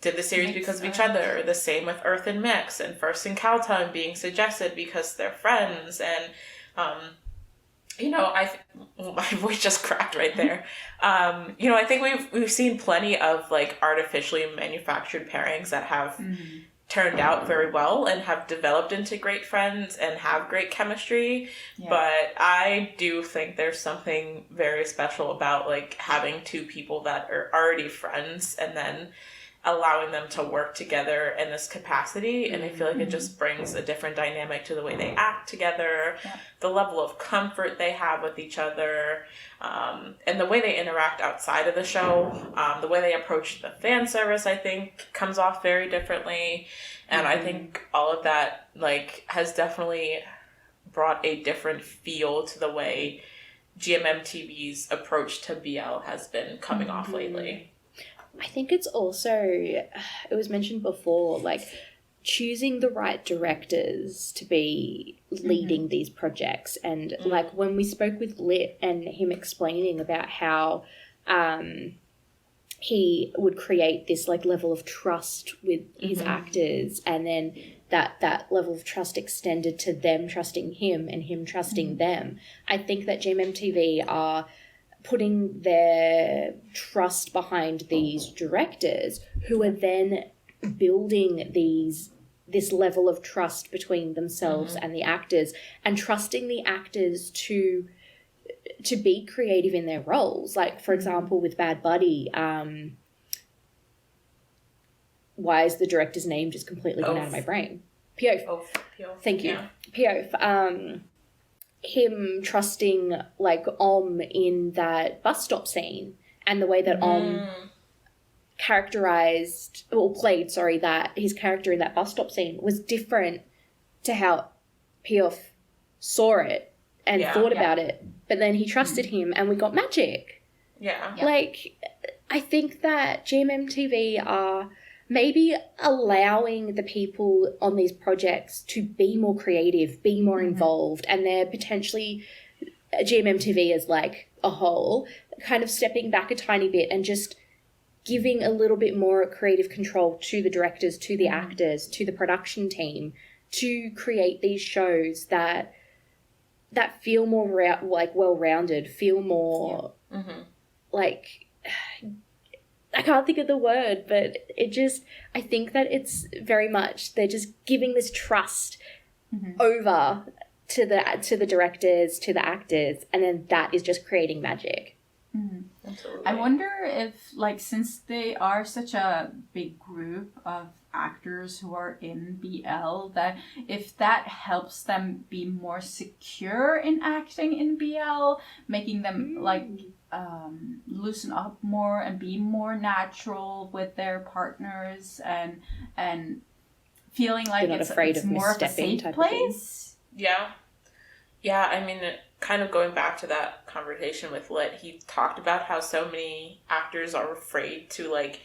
did the series because of each other. The same with Earth and Mix and First and Cowtongue being suggested because they're friends. And my voice just cracked right there. I think we've seen plenty of like artificially manufactured pairings that have turned out very well and have developed into great friends and have great chemistry. But I do think there's something very special about like having two people that are already friends and then allowing them to work together in this capacity. And I feel like it just brings a different dynamic to the way they act together, the level of comfort they have with each other, and the way they interact outside of the show. The way they approach the fan service, I think, comes off very differently. And I think all of that like has definitely brought a different feel to the way GMMTV's approach to BL has been coming off lately. I think it's also, it was mentioned before, like choosing the right directors to be leading these projects. And like when we spoke with Lit and him explaining about how he would create this like level of trust with his actors, and then that level of trust extended to them trusting him and him trusting them. I think that GMMTV are putting their trust behind these directors who are then building this level of trust between themselves and the actors, and trusting the actors to be creative in their roles. Like, for example, with Bad Buddy, why is the director's name just completely gone out of my brain? Piof. Thank you. Yeah. Piof. Him trusting like Om in that bus stop scene, and the way that Om played that his character in that bus stop scene was different to how Piof saw it and thought about it. But then he trusted him and we got magic. Yeah. Like, I think that GMMTV are maybe allowing the people on these projects to be more creative, be more involved, and they're potentially, GMMTV as like a whole, kind of stepping back a tiny bit and just giving a little bit more creative control to the directors, to the actors, to the production team, to create these shows that feel more well-rounded, feel more like... I can't think of the word, but I think that it's very much, they're just giving this trust over to the directors, to the actors, and then that is just creating magic. Absolutely. I wonder if, like, since they are such a big group of actors who are in BL, that if that helps them be more secure in acting in BL, making them like loosen up more and be more natural with their partners, and feeling like it's more of a safe place. Yeah, I mean, kind of going back to that conversation with Lit, he talked about how so many actors are afraid to like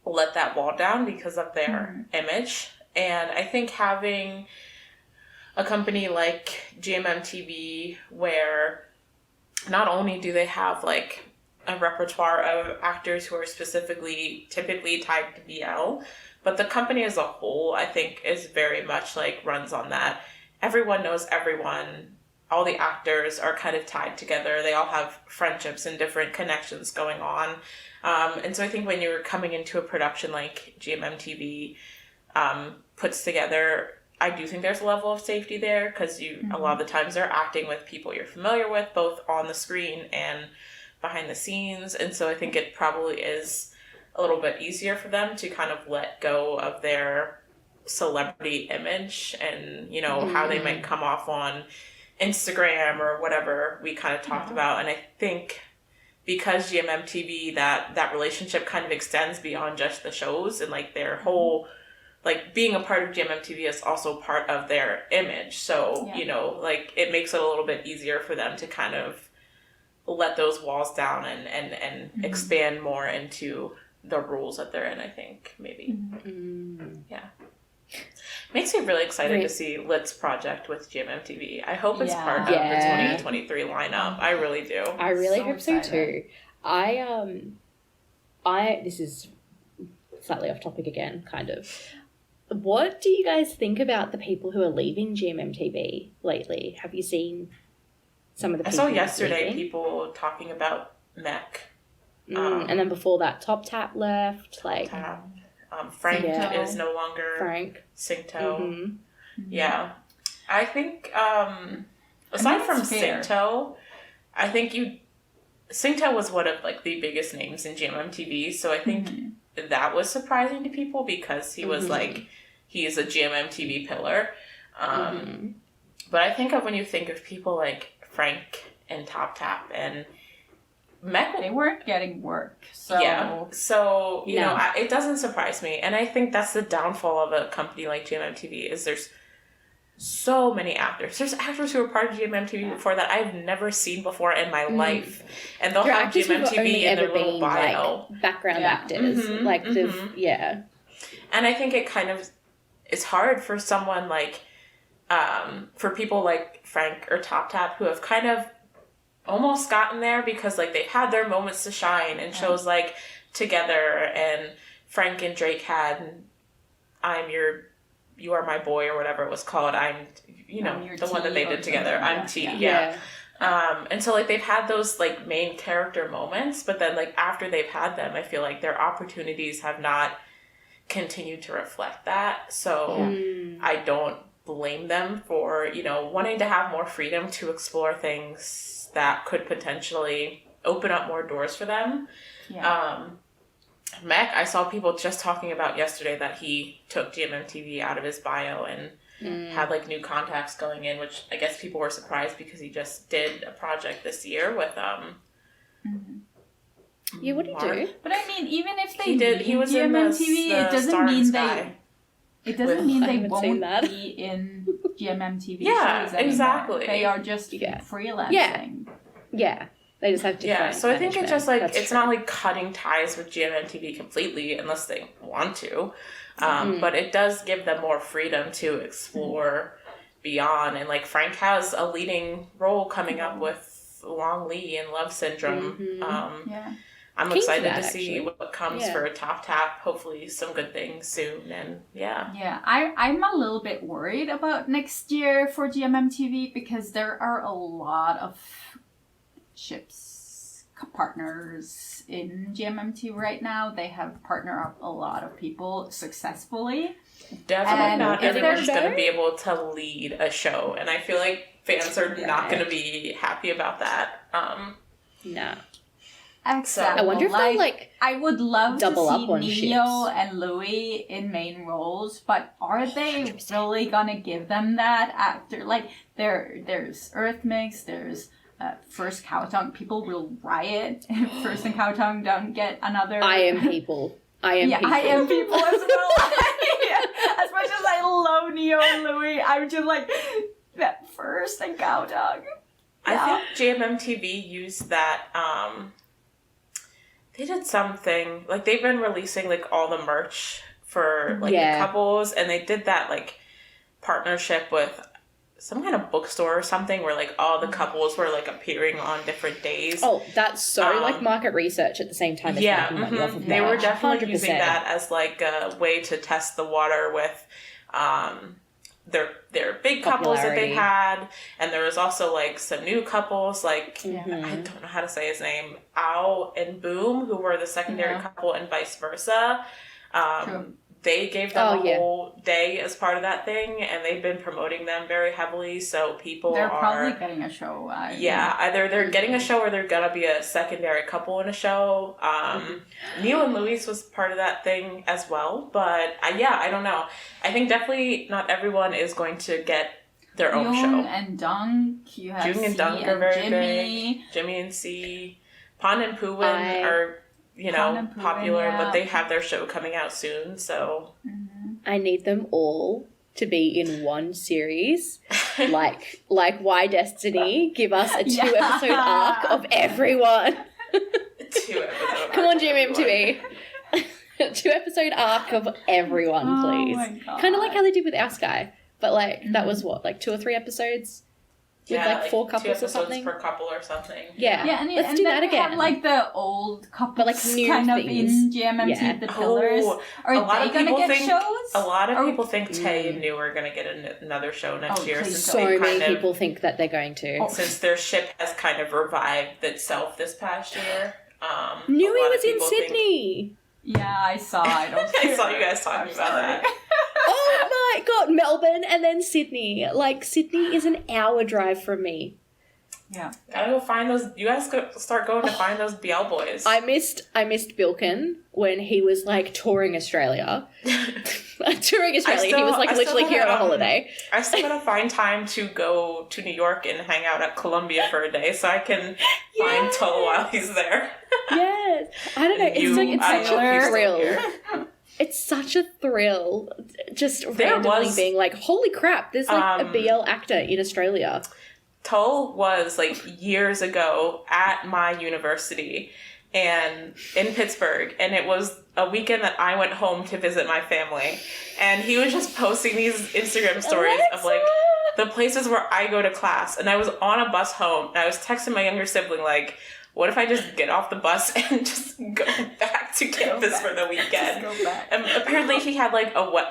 let that wall down because of their image. And I think having a company like GMMTV, where not only do they have like a repertoire of actors who are typically tied to BL, but the company as a whole, I think, is very much like runs on that everyone knows everyone all the actors are kind of tied together. They all have friendships and different connections going on. And so I think when you're coming into a production like GMMTV puts together, I do think there's a level of safety there, because a lot of the times they're acting with people you're familiar with, both on the screen and behind the scenes. And so I think it probably is a little bit easier for them to kind of let go of their celebrity image and, you know, how they might come off on Instagram or whatever we kind of talked about. And I think because GMMTV, that relationship kind of extends beyond just the shows, and like their whole, like being a part of GMMTV is also part of their image. So, you know, like it makes it a little bit easier for them to kind of let those walls down and expand more into the rules that they're in, I think, maybe. Yeah. Makes me really excited to see Lit's project with GMMTV. I hope it's part of the 2023 lineup. I really do. I really hope so too. I this is slightly off topic again, kind of. What do you guys think about the people who are leaving GMMTV lately? Have you seen some of the people? I saw yesterday people talking about Mech. And then before that, Top Tap left. Like Frank is no longer Singto. Yeah. I think aside from Singto, I think Singto was one of like the biggest names in GMMTV, so I think that was surprising to people, because he was like, he is a GMMTV pillar. But I think of when you think of people like Frank and Top Tap and Mech, they weren't getting work. So you know, it doesn't surprise me. And I think that's the downfall of a company like GMMTV, is there's so many actors. There's actors who were part of GMMTV before that I've never seen before in my life. And they'll have GMMTV in their little bio. Like, background actors. Like, And I think it kind of is hard for someone like, for people like Frank or Top Tap, who have kind of almost gotten there because like they've had their moments to shine in shows like Together, and Frank and Drake had You Are My Boy or whatever it was called. The one that they did together. I'm T. And so like they've had those like main character moments, but then like after they've had them, I feel like their opportunities have not continued to reflect that. So I don't blame them for, you know, wanting to have more freedom to explore things that could potentially open up more doors for them. Mech, I saw people just talking about yesterday that he took GMMTV out of his bio and had like new contacts going in, which I guess people were surprised because he just did a project this year with Yeah, what did he do? But I mean, even if they he was GMMTV, in it doesn't mean they I won't that. be in GMMTV Yeah, shows anymore. exactly. They are just freelancing. Yeah. They just have different so I think it's just like, That's it's true. not like cutting ties with GMMTV completely unless they want to. But it does give them more freedom to explore beyond. And like Frank has a leading role coming up with Long Lee and Love Syndrome. I'm Keen excited for that, to see actually. what comes for Top Tap. Hopefully some good things soon. And I'm a little bit worried about next year for GMMTV, because there are a lot of ships partners in GMMTV right now. They have partnered up a lot of people successfully. Definitely not if everyone's they're going to be able to lead a show. And I feel like fans are not going to be happy about that. No. Exactly. I wonder if they'll like I would love to double up on see Neo ships. and Louis in main roles, but are they 100%. Really gonna give them that after? Like there's Earth Mix, there's First Cowtongue. People will riot if First and Cowtongue don't get another. I am people. I am people. I am people as well. As much as I love Neo and Louis, I'm just like that First and Cowtongue. I think GMMTV used that. They did something like they've been releasing like all the merch for like the couples, and they did that like partnership with some kind of bookstore or something where like all the couples were like appearing on different days. Oh, that's so like market research at the same time as making money off of they merch. were definitely 100%. using that as like a way to test the water with their big couples that they Popularity. had, and there was also like some new couples, like Mhm. I don't know how to say his name, Ao and Boom, who were the secondary couple, and vice versa. True. They gave them Oh, yeah. whole day as part of that thing, and they've been promoting them very heavily. So people They're are probably getting a show. either they're getting a show or they're gonna be a secondary couple in a show. Neil and Louise was part of that thing as well, but I don't know. I think definitely not everyone is going to get their own Jung show. and Dunk. You have Jung and C Dunk are very Jimmy. big. Jimmy and C. Pan and Puwin are, Pan and Puwin, popular, yeah. but they have their show coming out soon, so... I need them all to be in one series, like Why Destiny. Give us a 2-episode arc of everyone. 2 episodes. Come on, GMMTV. 2-episode arc of everyone, please. Oh my God. Kind of like how they did with Our Sky, but like that was what, like 2 or 3 episodes with like 4 2 couples or episodes something. per couple or something. Yeah, Yeah, let's do then that we again. have like the old couples, But, like, new kind things. of in GMMT, Yeah. the pillars. Are a lot they of gonna people get think shows? a lot of Or- people think Tay and New are gonna get another show next Oh, year, please since so they've many kind people think that they're going to. of, since their ship has kind of revived itself this past year. Nui a lot of was in people think- Sydney. Yeah, I saw. I don't. I saw you guys talking about that. Oh my god, Melbourne and then Sydney. Like, Sydney is an hour drive from me. Yeah. Gotta go find those. You guys go start going to find those BL boys. I missed Bilkin when he was like touring Australia. He was like literally here on a holiday. I still gotta find time to go to New York and hang out at Columbia for a day so I can find Tul while he's there. Yes. I don't know. It's I such don't know if a he's still thrill. here. It's such a thrill. Just There randomly was- being like, holy crap, there's like a BL actor in Australia. Tul was like years ago at my university and in Pittsburgh, and it was a weekend that I went home to visit my family, and he was just posting these Instagram stories of like the places where I go to class, and I was on a bus home and I was texting my younger sibling like, what if I just get off the bus and just go back to campus for the weekend? Just go back. And apparently he had like one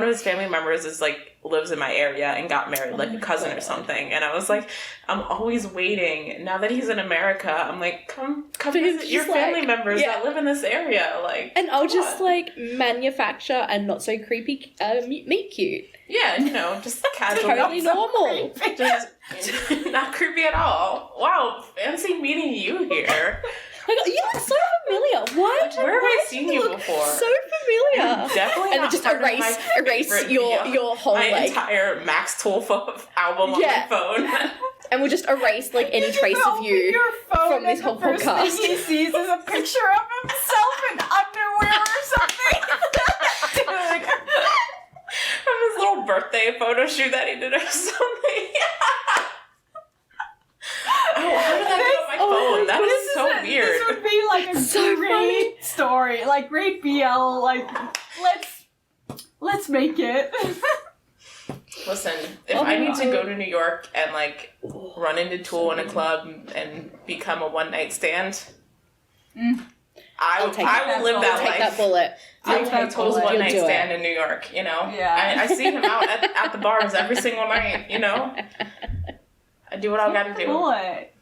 of his family members is like lives in my area and got married, like a cousin or something. And I was like, I'm always waiting. Now that he's in America, I'm like, come visit your family members that live in this area. Like, And I'll come just on. like manufacture a not so creepy meet cute. Yeah, just casual. Totally normal. Just not creepy at all. Wow, fancy meeting you here. Like, you look so familiar. Why Where have I seen you look before? so familiar. Definitely And not then just part of my erase favorite your whole my like, entire Max Tool album on my phone. and we'll just erase like any trace of Open you your phone from this and whole the first podcast. thing he sees is a picture of himself in underwear or something. Dude. From his little birthday photo shoot that he did or something. Oh, how did that get on my phone? That is so weird. This would be like a So great story, like great BL. Like let's make it. Listen, if Oh I my need to God. go to New York and like run into Tool in a club and become a one night stand, I I'll will take that live that Take life. that bullet. I'll Take take that Tool's bullet. one night You'll do stand in New York, Yeah. I see him out at the bars every single night, I do what I gotta do. Bullet.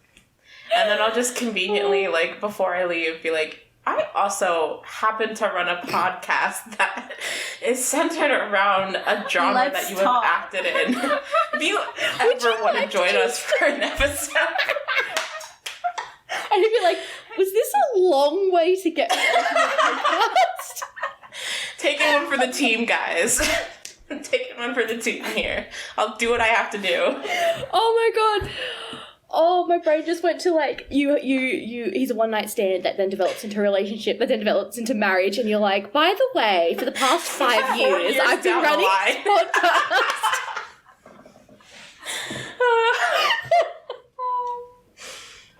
And then I'll just conveniently, like, before I leave, be like, I also happen to run a podcast that is centered around a genre Let's that you talk. have acted in. If you ever want to join us for an episode, And he'd be like, was this a long way to get onto the podcast? taking one for the team, guys. Taking one for the team here. I'll do what I have to do. Oh my god. Oh, my brain just went to like, he's a one night stand that then develops into a relationship, that then develops into marriage, and you're like, by the way, for the past 5 4 years, years I've been down the running line. this podcast.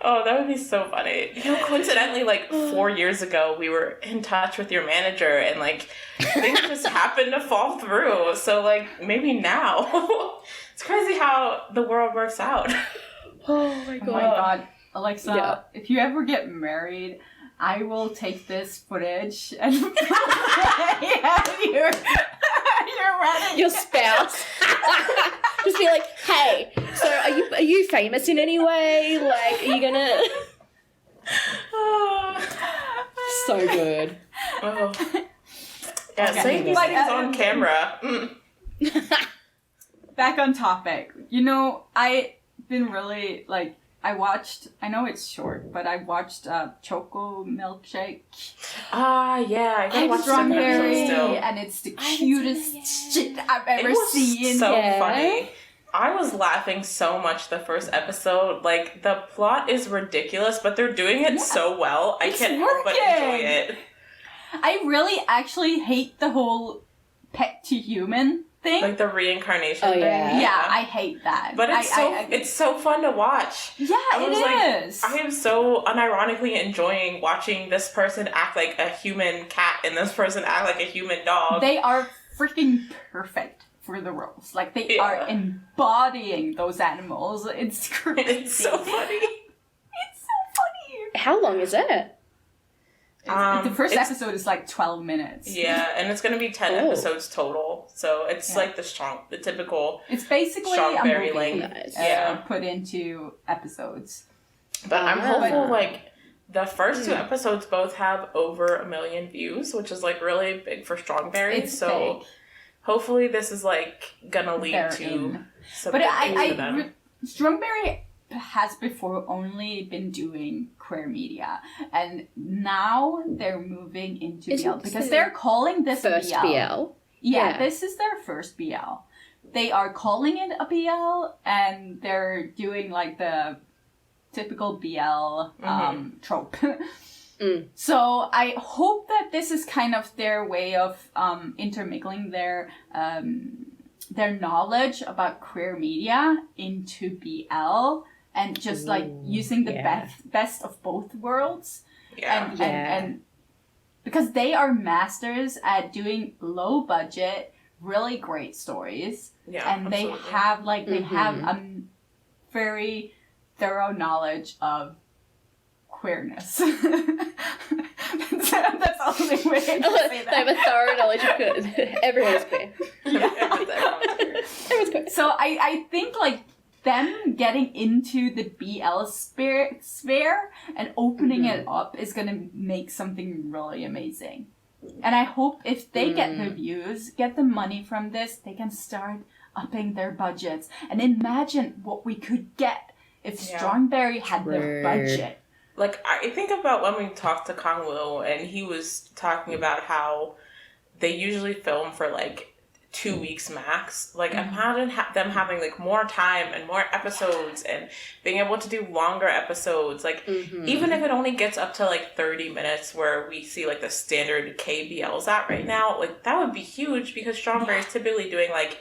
Oh, that would be so funny. Coincidentally, like 4 years ago, we were in touch with your manager, and like things just happened to fall through. So like maybe now, it's crazy how the world works out. Oh my Oh god. my god, Alexa! Yeah. If you ever get married, I will take this footage and play at your wedding. Your spouse. Just be like, hey, so are you famous in any way? Like, are you gonna... So good. Oh. Yeah, Okay. saying these things on camera. Back on topic. I've been really, like, I know it's short, but I watched Choco Milkshake. Yeah, I gotta watch the Strawberry, still. and it's the cutest shit I've ever It was seen. so funny. I was laughing so much the first episode. Like, the plot is ridiculous, but they're doing it so well. I can't help but enjoy it. I really actually hate the whole pet to human thing. Like the reincarnation thing. Yeah, I hate that. But it's so fun to watch. Yeah, it is. I am so unironically enjoying watching this person act like a human cat and this person act like a human dog. They are freaking perfect for the roles. Like, they are embodying those animals. It's crazy. It's so funny. It's so funny. How long is it? The first episode is like 12 minutes. Yeah, and it's going to be 10 episodes total. So it's like the typical. It's basically a movie length. Put into episodes. But I'm hopeful, like, the first 2 episodes both have over 1 million views, which is, like, really big for Strawberry. It's so big. Hopefully this is, like, going to lead to some But big things for them. Strawberry has before only been doing queer media, and now they're moving into BL because they're calling this first BL. Yeah, this is their first BL. They are calling it a BL, and they're doing like the typical BL trope. So I hope that this is kind of their way of intermingling their knowledge about queer media into BL. And just like using the best of both worlds, and because they are masters at doing low budget, really great stories, and they have a very thorough knowledge of queerness. That's the only way to say that. They have a thorough knowledge of queer. Everyone's queer. Everyone's queer. So I think like them getting into the BL sphere and opening it up is going to make something really amazing. And I hope if they get the views, get the money from this, they can start upping their budgets. And imagine what we could get if Strawberry had their budget. Like, I think about when we talked to Kang Woo, and he was talking about how they usually film for, like, 2 weeks max. Like, imagine them having, like, more time and more episodes and being able to do longer episodes. Like, even if it only gets up to, like, 30 minutes where we see, like, the standard KBLs at right now, like, that would be huge because Strawberry is typically doing, like,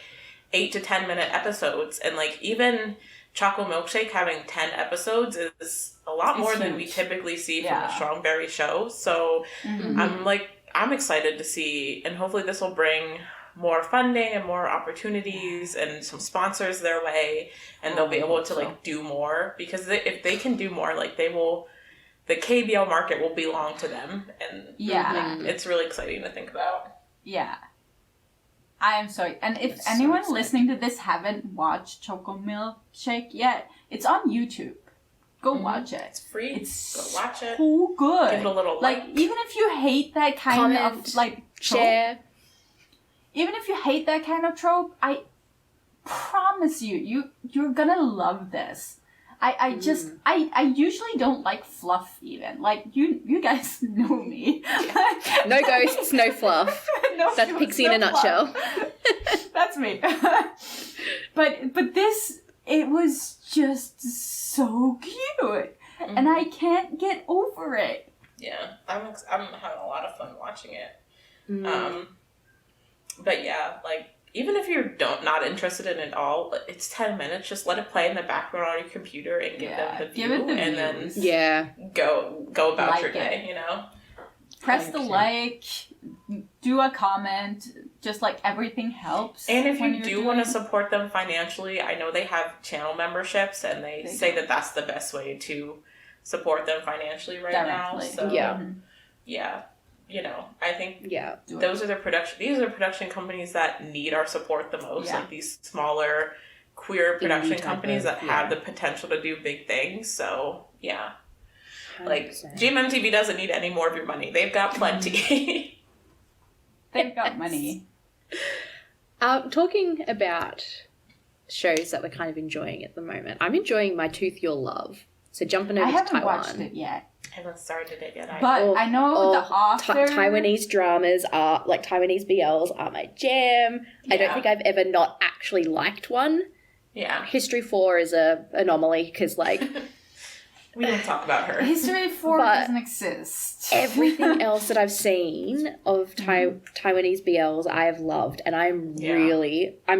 8 to 10 minute episodes. And, like, even Choco Milkshake having 10 episodes is a lot more than we typically see from a Strawberry show. So, I'm excited to see, and hopefully this will bring more funding and more opportunities and some sponsors their way, and they'll be able to like do more, because if they can do more, like the KBL market will belong to them, and it's really exciting to think about. I am sorry, and if anyone listening to this haven't watched Choco Milkshake yet, it's on YouTube. Go watch it. It's free. It's go watch it. So good. Give it a little like even if you hate that kind of like share. Even if you hate that kind of trope, I promise you're gonna love this. I usually don't like fluff even. Like you guys know me. No ghosts, no fluff. That's Pixie in a nutshell. That's me. But this, it was just so cute. And I can't get over it. Yeah, I'm having a lot of fun watching it. But yeah, like, even if you're not interested in it at all, it's 10 minutes. Just let it play in the background on your computer and give them the view, and then go about like your day. You know, press the like, do a comment. Just like everything helps. And if you do want to support them financially, I know they have channel memberships, and they say that that's the best way to support them financially right now. So yeah. I think Yeah. these are the production companies that need our support the most. Yeah. Like these smaller queer production type companies of- that have the potential to do big things. So yeah, 100%. like GMMTV doesn't need any more of your money. They've got plenty. They've got money. Talking about shows that we're kind of enjoying at the moment, I'm enjoying My Tooth Your Love. So jumping over I to haven't Taiwan. watched it yet. I haven't started it yet. But I know the author... Taiwanese dramas are, like Taiwanese BLs are my jam. I don't Yeah. think I've ever not actually liked one. Yeah. History 4 is a anomaly because, like, We don't talk about her. History 4 But doesn't exist. everything else that I've seen of Taiwanese BLs I have loved, and I'm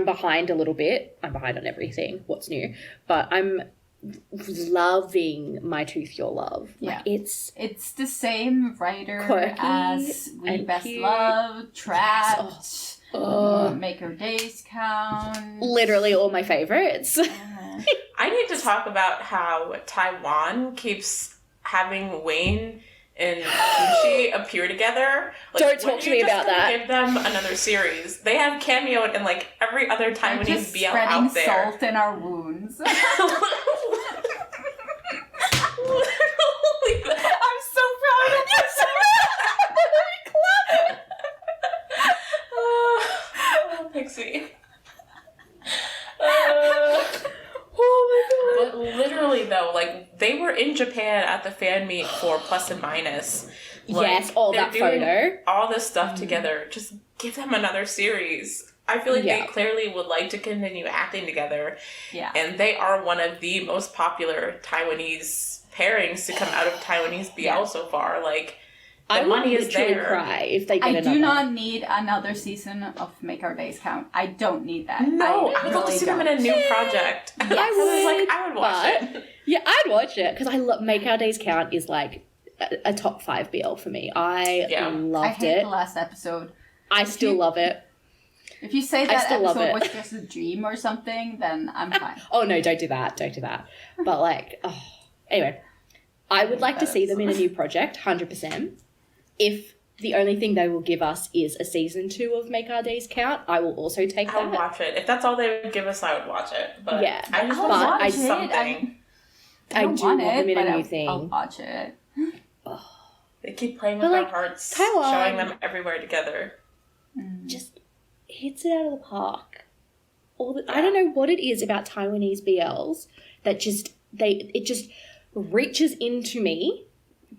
behind a little bit. I'm behind on everything. What's new? But I'm loving My Tooth Your Love. Yeah. Like, it's the same writer quirky as We and Best cute. Love, Trapped, Yes. Oh. Make Her Days Count. Literally all my favorites. I need to talk about how Taiwan keeps having Wayne and Kimchi appear together. Like, Don't talk to me about that. Give them another series. They have cameoed in like every other They're Taiwanese just BL spreading out there. salt in our wounds. Literally that. I'm so proud of this. Oh, Pixie. Oh my god. But literally though, like they were in Japan at the fan meet for Plus and Minus. Like, Yes, all they're that doing photo. all this stuff together. Just give them another series. I feel like they clearly would like to continue acting together. Yeah. And they are one of the most popular Taiwanese pairings to come out of Taiwanese BL so far. Like, the I money would is literally there. cry if they get I another. do not need another season of Make Our Days Count. I don't need that. No, I would love to really see them in a don't. new project. Yes. I would watch but- it. Yeah, I'd watch it because I love Make Our Days Count is like a top 5 BL for me. I Yeah. I loved hate it. the last episode. I still love it. If you say I that still love episode it. was just a dream or something, then I'm fine. Oh no, don't do that. Don't do that. But like, anyway, I would like to see them in a new project, 100%. If the only thing they will give us is a season 2 of Make Our Days Count, I will also take I would that. watch it. If that's all they would give us, I would watch it. But Yeah. I just I'll want watch to watch it. something. I don't do want them in a but new I'll thing. watch it. They keep playing But, with our like, hearts, Taiwan- showing them everywhere together. Just hits it out of the park. I don't know what it is about Taiwanese BLs that it just reaches into me,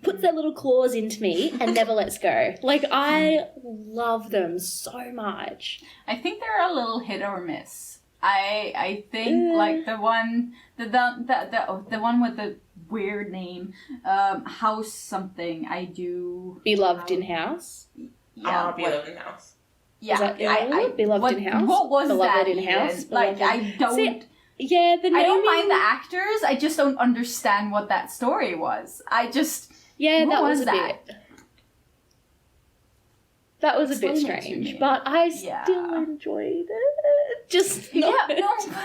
puts their little claws into me, and never lets go. Like, I love them so much. I think they're a little hit or miss. I think like the one the one with the weird name, House something. I do Beloved in House. I'll be living in the house. Yeah, Is that the other one? Beloved what, in House? What was Beloved that in even? House? Like, Beloved- I don't... See, yeah, the naming... I don't mind the actors, I just don't understand what that story was. I just... Yeah, what that was was a that? bit... That was a bit Explain it to strange, me. but I Yeah. still enjoyed it. Just Yeah, not... no, but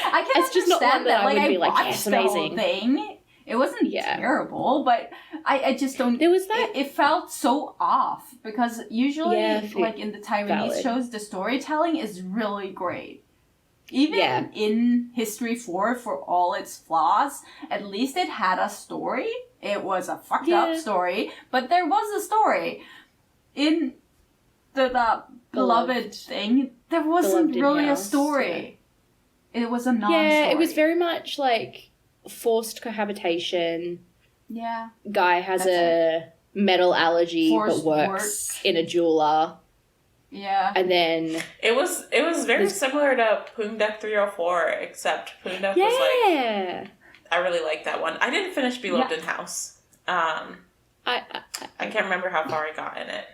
I can It's just not one understand that I would Like, be I like, watched yes, the whole amazing. thing. It wasn't Yeah. terrible, but I just don't... There was that... It felt so off, because usually, Yeah, like, in the Taiwanese valid. shows, the storytelling is really great. Even Yeah. in History 4, for all its flaws, at least it had a story. It was a fucked up Yeah. story, but there was a story. In the beloved thing, there wasn't Beloved in really a House, story. It was a non-story. Yeah, it was very much like forced cohabitation. Yeah. Guy has That's a metal allergy Forced but works in a jeweler. Yeah. And then... It was very similar to Poondek 304, except Poondek was like... Yeah! I really like that one. I didn't finish Beloved Yeah. in House. I I can't remember how far I got in it.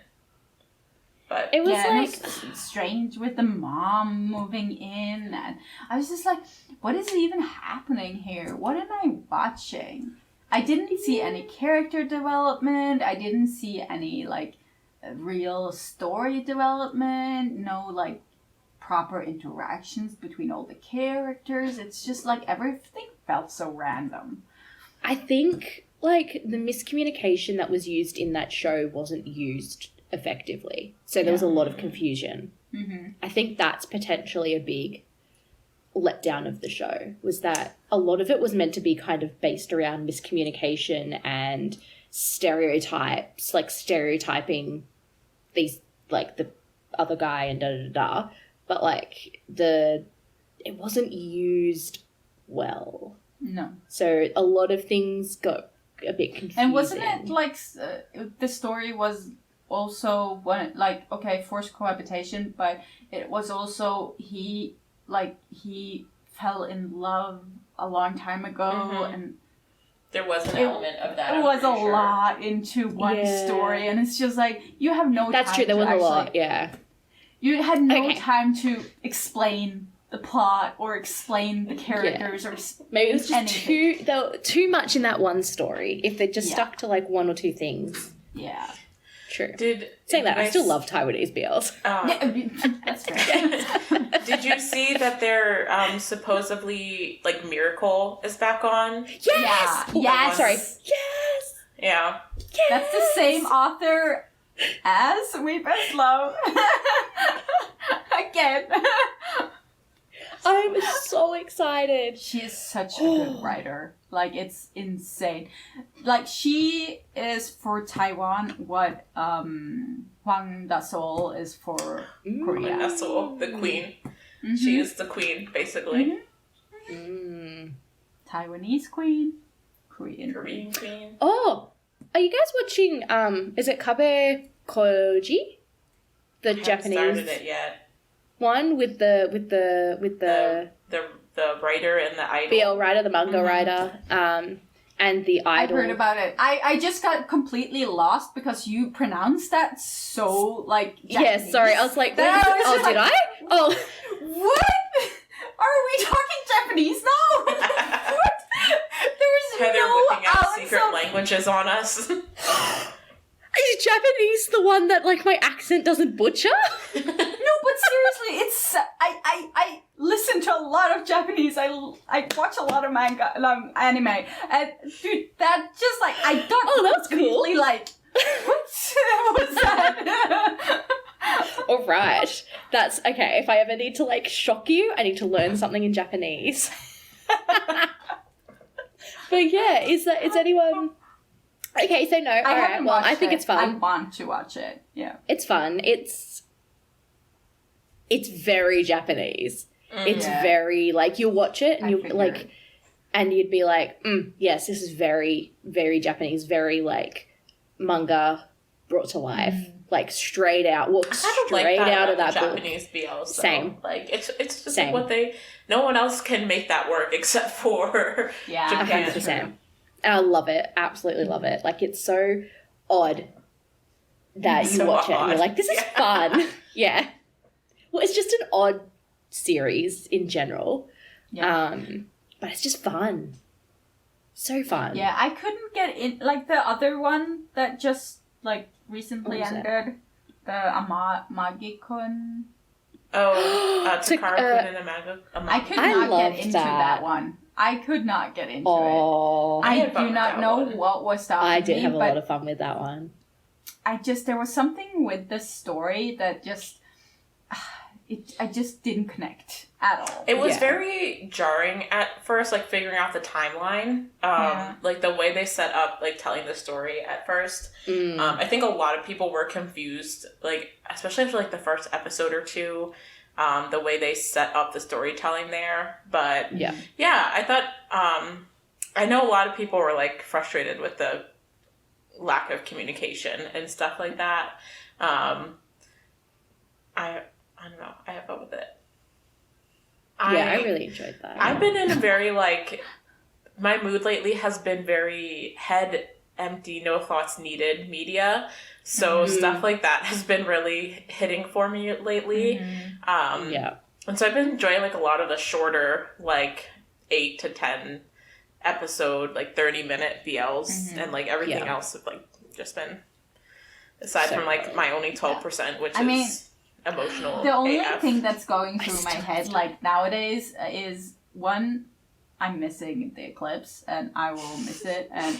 But it was yeah, like... it was strange with the mom moving in, and I was just like, what is even happening here? What am I watching? I didn't see any character development. I didn't see any, like, real story development. No, like, proper interactions between all the characters. It's just like everything felt so random. I think like the miscommunication that was used in that show wasn't used effectively. So there was a lot of confusion. Mm-hmm. I think that's potentially a big letdown of the show, was that a lot of it was meant to be kind of based around miscommunication and stereotypes, like stereotyping these, like the other guy and da-da-da-da, but like it wasn't used well. No. So a lot of things got a bit confusing. And wasn't it like the story was also one, like, okay, forced cohabitation, but it was also he fell in love a long time ago, and there was an element of that. It was a lot into one story, and it's just like you have no. That's time true. There to was actually, a lot. Yeah. You had no time to explain the plot or explain the characters or maybe it was just anything. too much in that one story. If they just stuck to like one or two things. Yeah. True. Saying that, I still love Taiwanese BLs. That's fair. Did you see that their supposedly like Miracle is back on? Yes. Yeah. Yes. Sorry. Yes. Yeah. Yes. That's the same author as We Best Love. Again. I'm so excited. She is such a good writer. Like, it's insane. Like, she is for Taiwan what Hwang Da-sol is for Korea. Hwang Da-sol, the queen. Mm-hmm. She is the queen, basically. Taiwanese queen, Korean queen. Oh, are you guys watching, is it Kabe Koji? The Japanese started it yet. One with the writer and the idol. BL writer, the manga writer, and the idol. I've heard about it. I just got completely lost because you pronounced that so like Japanese. Yeah, sorry, I was like, did Like, I? Oh, what? Are we talking Japanese now? What? There was Heather no whipping out ounce secret of... languages on us. is Japanese the one that like my accent doesn't butcher? No, but seriously, it's I listen to a lot of Japanese. I watch a lot of manga, anime, and dude, that just like I thought that's completely cool. like what was that? All right, that's okay. If I ever need to like shock you, I need to learn something in Japanese. But yeah, is anyone? Okay, so no. All right. Well, I think it's fun. I want to watch it. Yeah, it's fun. It's very Japanese. It's very like you watch it and you like, and you'd be like, yes, this is very, very Japanese. Very like manga brought to life, like straight out, straight out of that Japanese book. BL. So, Same. Like it's just like what they. No one else can make that work except for Japan. 100%. And I love it. Absolutely love it. Like, it's so odd that you watch it and you're like, this is fun. Yeah. Well, it's just an odd series in general. Yeah. But it's just fun. So fun. Yeah, I couldn't get in, like, the other one that just, like, recently ended. The Amagi-kun. Oh, Takara-kun and Amaga. I could not get into that one. I could not get into it. I do not know what was stopping me. I did have a lot of fun with that one. There was something with the story that just, I just didn't connect at all. It was very jarring at first, like figuring out the timeline, like the way they set up, like telling the story at first. I think a lot of people were confused, like especially after like the first episode or two. The way they set up the storytelling there. But yeah, I thought, I know a lot of people were like frustrated with the lack of communication and stuff like that. I don't know. I have fun with it. I really enjoyed that. I've been in a very like, my mood lately has been very head empty, no thoughts needed media. So stuff like that has been really hitting for me lately. And so I've been enjoying like a lot of the shorter, like 8 to 10 episode, like 30-minute BLs, and like everything else have like just been, aside from like my only 12%, which is emotional. The only thing that's going through my head like nowadays is one, I'm missing the eclipse and I will miss it, and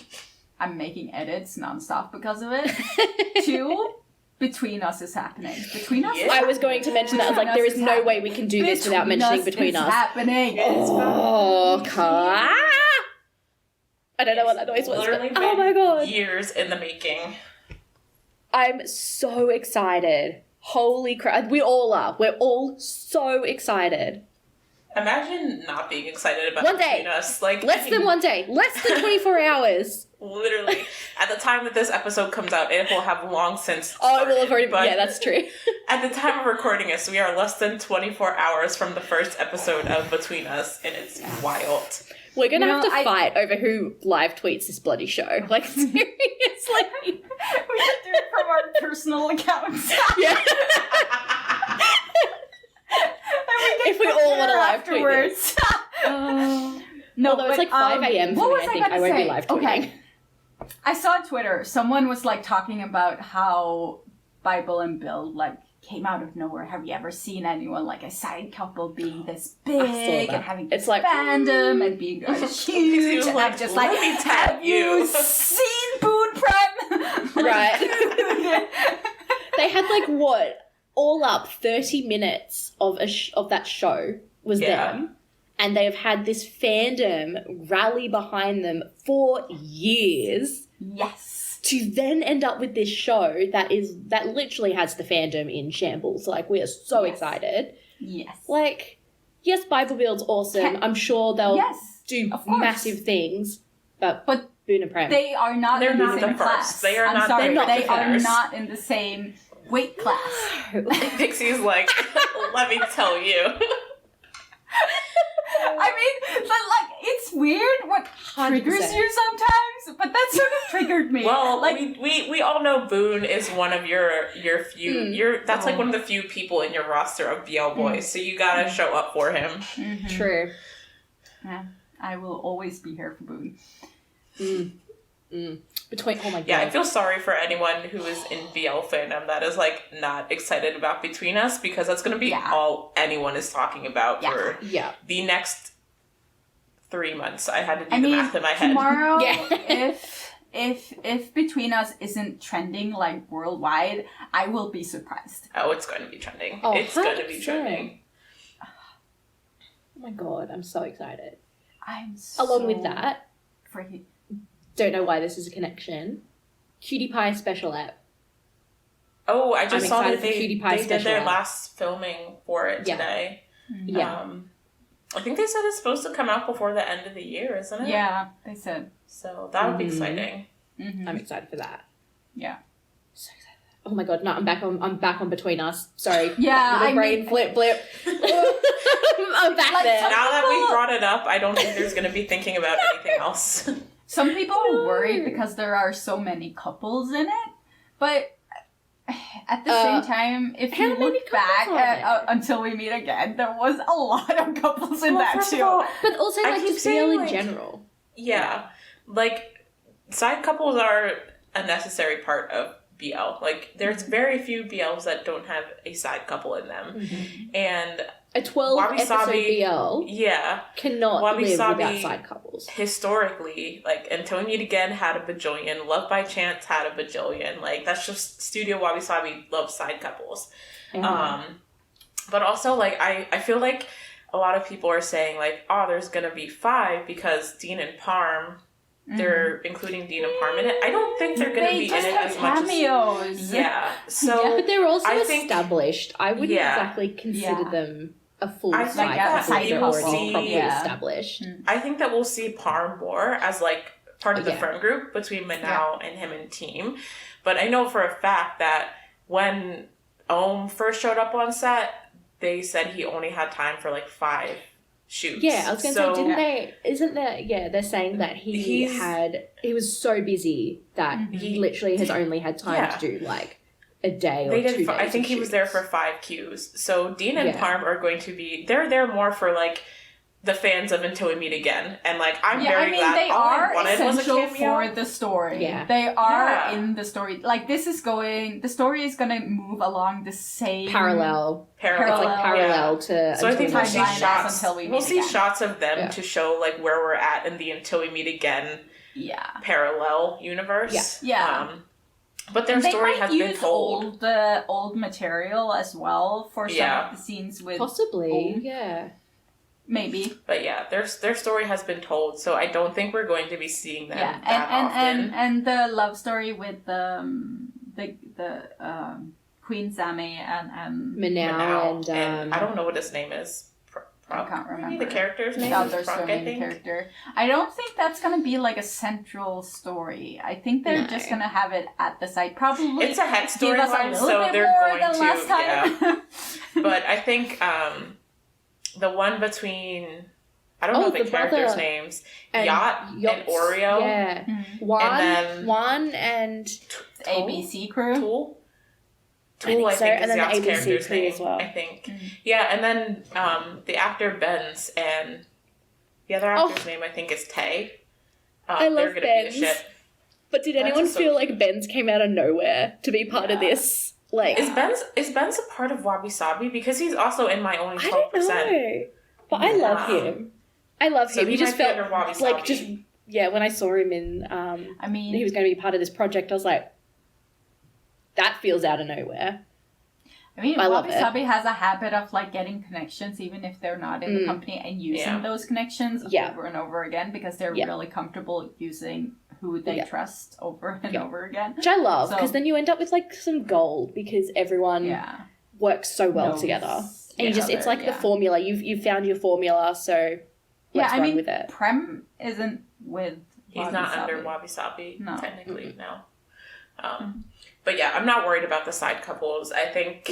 I'm making edits nonstop because of it. 2, Between Us is happening. Between Us. Yeah. I was going to mention that. I was like, there is no way we can do this without mentioning Between Us. Happening. Oh, I don't know what that noise was. Literally But, oh my god. years in the making. I'm so excited. Holy crap. We all are. We're all so excited. Imagine not being excited about One day. Between Us. Like, Less than one day. Less than 24 hours. Literally. At the time that this episode comes out, it will have long since Oh, it will have started, already... Yeah, that's true. At the time of recording this, we are less than 24 hours from the first episode of Between Us, and it's wild. We're going to have to fight over who live tweets this bloody show. Like, seriously. We should do it from our personal accounts. Yeah. If we all want to live tweet afterwards. No, although it's like 5 a.m. for me, I think I won't be live tweeting. Okay. I saw on Twitter, someone was like talking about how Bible and Bill like came out of nowhere. Have you ever seen anyone like a side couple being this big and having this fandom and being huge? And like, I'm just like, let me tell have you seen Boon Prem? Right. They had like what? All up 30 minutes of of that show was them. And they have had this fandom rally behind them for years. Yes. To then end up with this show that literally has the fandom in shambles. Like, we are so excited. Yes. Like, yes, Bible Build's awesome. I'm sure they'll do massive things. But Boone and Prem. They are not in the same class. They are I'm not. sorry, They are not in the same weight class. Pixie's like, let me tell you. I mean, but like, it's weird what triggers 100%. you sometimes, but that sort of triggered me. Well, like, we all know Boone is one of your few. That's like one of the few people in your roster of BL boys, so you gotta show up for him. Mm-hmm. True. Yeah, I will always be here for Boone. Between, oh my god. Yeah, I feel sorry for anyone who is in BL fandom that is like not excited about Between Us, because that's gonna be all anyone is talking about for the next 3 months. I had to do the math in my head. Tomorrow, if Between Us isn't trending like worldwide, I will be surprised. Oh, it's going to be trending. Oh, it's going to be trending. Oh my god, I'm so excited. I'm so Along with that, freaking... don't know why this is a connection. Cutie Pie special app. Oh, I just saw that they did their app. last filming for it today. Yeah. I think they said it's supposed to come out before the end of the year, isn't it? Yeah, they said. So that would be exciting. Mm-hmm. I'm excited for that. Yeah. So excited. Oh my god, no, I'm back on Between Us. Sorry. Yeah, brain blip. I'm back Like, there. Now that we brought it up, I don't think there's going to be thinking about anything else. Some people are worried because there are so many couples in it, but at the same time, if you look back Until We Meet Again, there was a lot of couples in that too. But also, like, just BL in general. Yeah. Like, side couples are a necessary part of BL. Like, there's very few BLs that don't have a side couple in them. And a 12-episode BL cannot live without side couples. Historically, like, Until We Meet Again had a bajillion. Love by Chance had a bajillion. Like, that's just Studio Wabi Sabi loves side couples. But also, like, I feel like a lot of people are saying, like, oh, there's gonna be 5 because Dean and Parm, they're including Dean and Parm in it. I don't think they're gonna be in it as much as... Yeah. So but they're also established. I wouldn't exactly consider them a full side couple. They're already probably established. I think that we'll see Parm more as, like, part of the friend group between Manao and him and team. But I know for a fact that when Ohm first showed up on set, they said he only had time for like 5 shoots. Yeah, I was going to say, didn't they? Isn't there? Yeah, they're saying that he was so busy that he literally has only had time to do like a day or 2 days. I think he was there for 5 cues. So Dean and Parm are going to be. They're there more for like the fans of Until We Meet Again, and like I'm very glad. They are essential was a cameo. for the story. Yeah, they are in the story. Like the story is going to move along the same parallel to. So I think we'll see shots. Until We Meet We'll see Again. shots of them to show like where we're at in the Until We Meet Again parallel universe. Yeah. But their story has been told. Old material as well for some of the scenes with possibly, maybe. But yeah, their story has been told, so I don't think we're going to be seeing them that often. And the love story with the Queen Sammy and Manao and I don't know what his name is. I can't remember the character's name. Their swimming character. I don't think that's gonna be like a central story. I think they're just gonna have it at the site. Probably it's a hex storyline, so they're going to. Yeah. But I think the one between I don't know the characters' names. Yacht and Oreo. Yeah. Juan and ABC crew. Tul, I think, and is then Yacht's the ABC character's crew name, as well. I think. Yeah, and then the actor Benz and the other actor's name, I think, is Tay. I love Benz. Be a shit. But did anyone feel like Benz came out of nowhere to be part of this? Like, is Benz a part of Wabi Sabi? Because he's also in my only 12%. I don't know. But I love him. I love him. He just felt like when I saw him in he was going to be part of this project, I was like, that feels out of nowhere. I mean, Wabi Sabi has a habit of like getting connections even if they're not in the company and using those connections over and over again because they're really comfortable using who they trust over and over again. Which I love because then you end up with like some gold because everyone works so well together. And it's like the formula. You've found your formula, so let's run with it. Prem isn't with He's not under Wabi Sabi, technically, no. But yeah, I'm not worried about the side couples. I think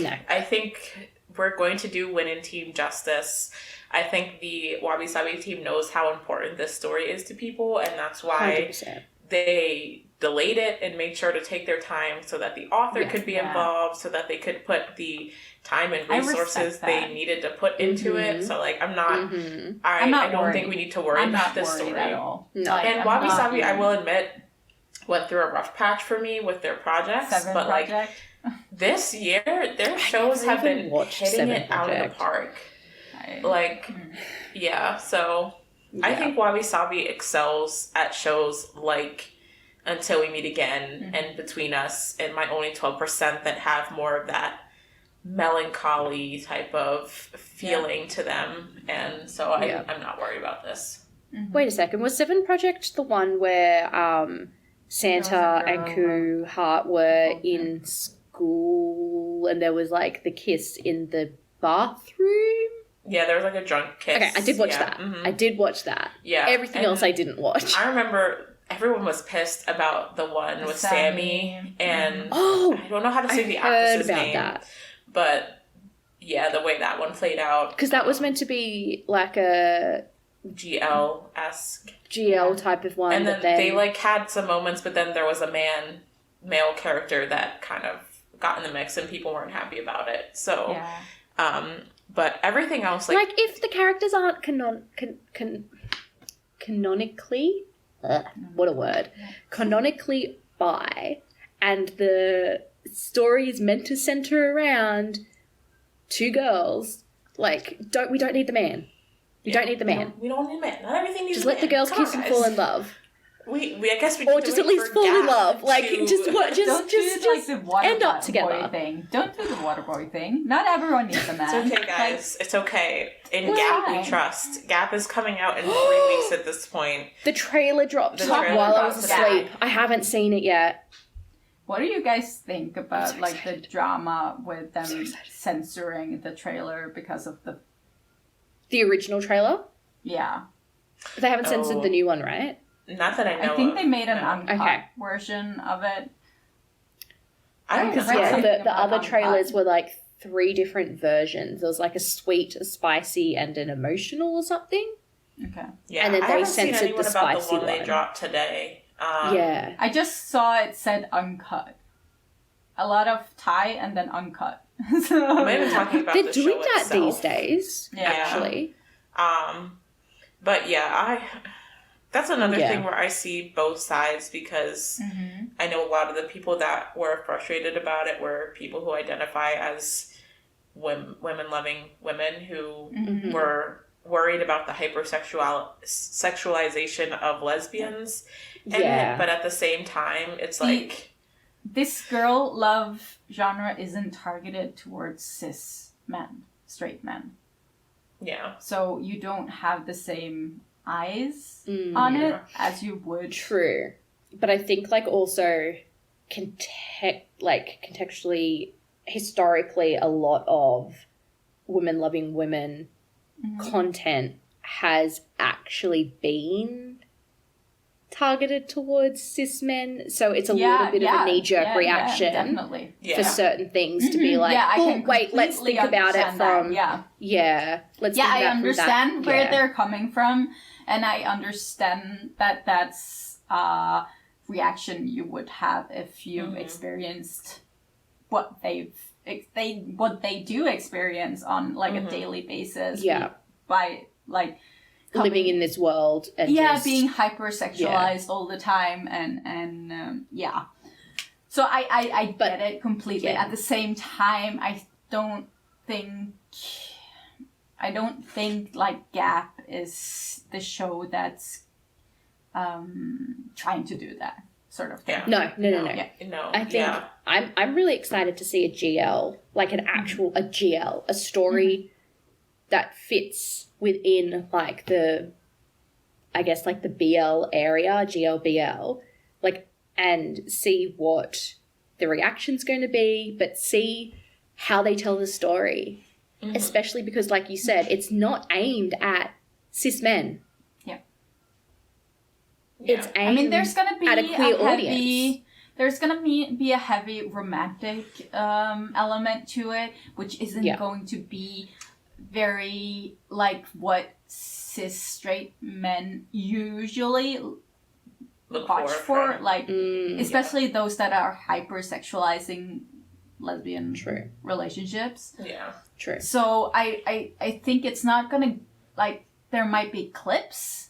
we're going to do Win and Team justice. I think the Wabi Sabi team knows how important this story is to people, and that's why 100%. They delayed it and made sure to take their time so that the author could be involved, so that they could put the time and resources they needed to put into it. So like, I don't think we need to worry about this story at all. No. And Wabi Sabi, I will admit, went through a rough patch for me with their projects, like this year, their shows have been hitting it out of the park. So I think Wabi Sabi excels at shows like Until We Meet Again and Between Us and My Only 12% that have more of that melancholy type of feeling to them, and so I'm not worried about this. Wait a second, was Seven Project the one where Santa and Ku Hart were in school and there was like the kiss in the bathroom? Yeah, there was like a drunk kiss. Okay, I did watch that. I did watch that. Yeah. Everything else I didn't watch. I remember everyone was pissed about the one with Sammy and I don't know how to say the actress's name. That. But yeah, the way that one played out. Because that was meant to be like a GL-esque. GL type of one. And then they like had some moments, but then there was a male character that kind of got in the mix and people weren't happy about it. So, but everything else, like if the characters aren't canonically, what a word, canonically bi, and the story is meant to center around two girls, like we don't need the man. We don't need the man. We don't need a man. Not everything needs just a man. Just let the girls kiss and fall in love. I guess we or just at least fall in love. Like just end up together. Thing. Don't do the water boy thing. Not everyone needs a man. It's okay, guys. It's okay. In Gap we trust. Gap is coming out in 3 weeks at this point. The trailer dropped while I was asleep. I haven't seen it yet. What do you guys think about the drama with them censoring the trailer because of the original trailer? Yeah. They haven't censored the new one, right? Not that I know. I think they made an uncut version of it. The other trailers were like 3 different versions. There was like a sweet, a spicy, and an emotional or something. Okay. Yeah, and then they censored the spicy one. They dropped today. I just saw it said uncut. A lot of Thai and then uncut. So I'm even talking about they're doing that these days. Actually. But yeah, that's another thing where I see both sides because I know a lot of the people that were frustrated about it were people who identify as women-loving women who were worried about the sexualization of lesbians in Yeah. it, but at the same time, it's like... This girl love genre isn't targeted towards cis men, straight men. Yeah. So you don't have the same eyes on it as you would. True. But I think, like, also contextually, historically, a lot of women loving women content has actually been targeted towards cis men, so it's a little bit of a knee-jerk reaction definitely. for certain things to be like, wait, let's think about it from let's think about I it understand from that. where they're coming from, and I understand that that's a reaction you would have if you've experienced what they do experience on like a daily basis by like living in this world and being hypersexualized all the time and so I get it completely. At the same time, I don't think like Gap is the show that's trying to do that sort of thing. No. No. I think I'm really excited to see a GL, like an actual a GL, a story that fits within like the, I guess like the BL area, GLBL, like, and see what the reaction's going to be, but see how they tell the story, especially because, like you said, it's not aimed at cis men. It's aimed there's gonna be at a queer audience. There's gonna be a heavy romantic element to it, which isn't going to be very like what cis straight men usually watch for, like especially those that are hypersexualizing lesbian relationships. Yeah, true. So I think it's not gonna, like, there might be clips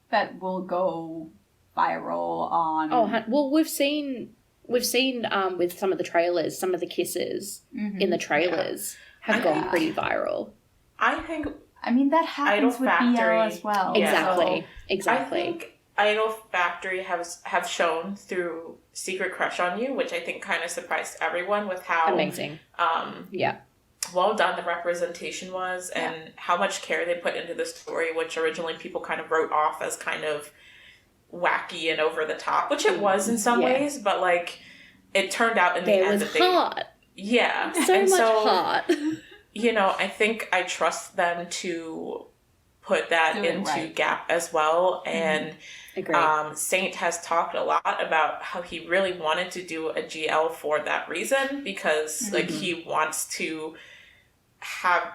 that will go viral on. Oh well, we've seen with some of the trailers, some of the kisses in the trailers have gone pretty viral. I think. I mean, that happens with BL as well. Exactly. I think Idol Factory have shown through Secret Crush on You, which I think kind of surprised everyone with how amazing. Well done the representation was, and how much care they put into the story, which originally people kind of wrote off as kind of wacky and over the top, which it was in some ways, but like it turned out in the end that heart. So much heart. You know, I think I trust them to put that into Gap as well. And Saint has talked a lot about how he really wanted to do a GL for that reason, because like he wants to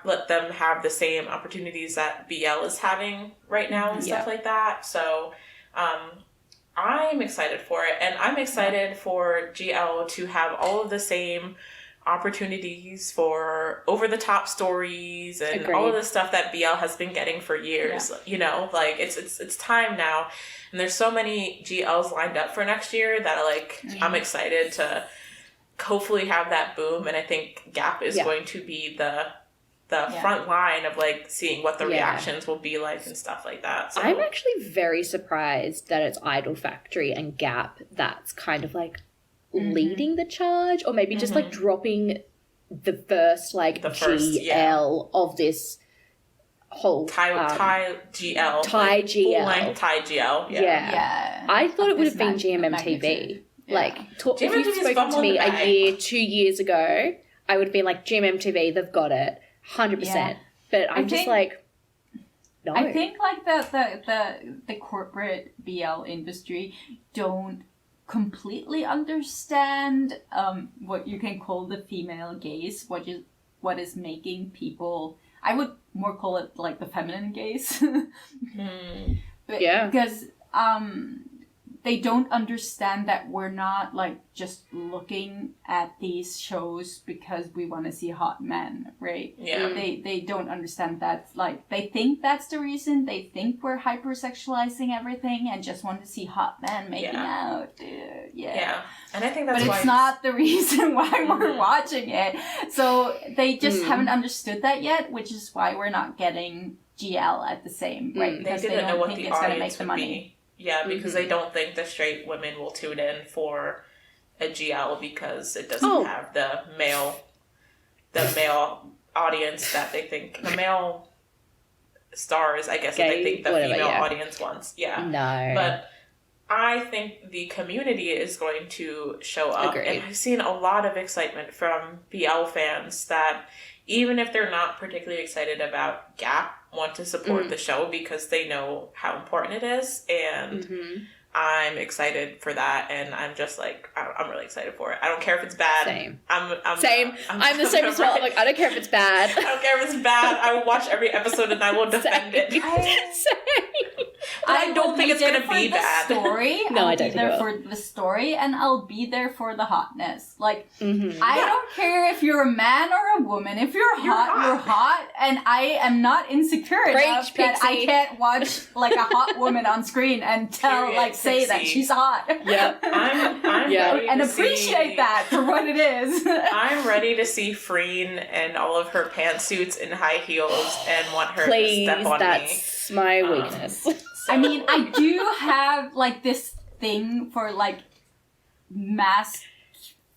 let them have the same opportunities that BL is having right now and stuff like that. So I'm excited for it, and I'm excited for GL to have all of the same opportunities for over-the-top stories and all of the stuff that BL has been getting for years. You know, like it's time now, and there's so many GLs lined up for next year that like I'm excited to hopefully have that boom. And I think Gap is going to be the front line of like seeing what the reactions will be like and stuff like that. So I'm actually very surprised that it's Idol Factory and Gap that's kind of leading the charge, or maybe just like dropping the first GL of this whole Thai GL, Thai GL, full-length Thai GL. Yeah. I thought it would have been GMMTV. Like, if you'd spoken to me a year, 2 years ago, I would have been like, GMMTV, they've got it, 100%. But I'm just like, no. I think like the corporate BL industry don't completely understand what you can call the female gaze, what is making people, I would more call it like the feminine gaze. Because they don't understand that we're not like just looking at these shows because we want to see hot men, right? Yeah. They don't understand that. Like, they think that's the reason. They think we're hypersexualizing everything and just want to see hot men making out. Yeah. And I think that's why it's not the reason why we're watching it. So they just haven't understood that yet, which is why we're not getting GL at the same, right? They Because didn't know don't what think the it's gonna make audience the would money. be. Yeah, because they don't think the straight women will tune in for a GL because it doesn't have the male audience that they think, the male stars, I guess, that they think the female audience wants. Yeah. No. But I think the community is going to show up. Agreed. And I've seen a lot of excitement from BL fans that even if they're not particularly excited about Gap, want to support the show because they know how important it is. And I'm excited for that, and I'm just like, I'm really excited for it. I don't care if it's bad. Same. I'm the same as well. I'm like, I don't care if it's bad. I don't care if it's bad. I will watch every episode and I will defend it. I don't think it's going to be bad. Story. No, I don't think I'll be there for the story, and I'll be there for the hotness. Like, I don't care if you're a man or a woman. If you're hot, you're hot, and I am not insecure enough that I can't watch like a hot woman on screen and say that she's hot. Yeah, I'm ready and to appreciate that for what it is. I'm ready to see Freen and all of her pantsuits and high heels and want her to step on me. That's my weakness. I mean, I do have like this thing for like mass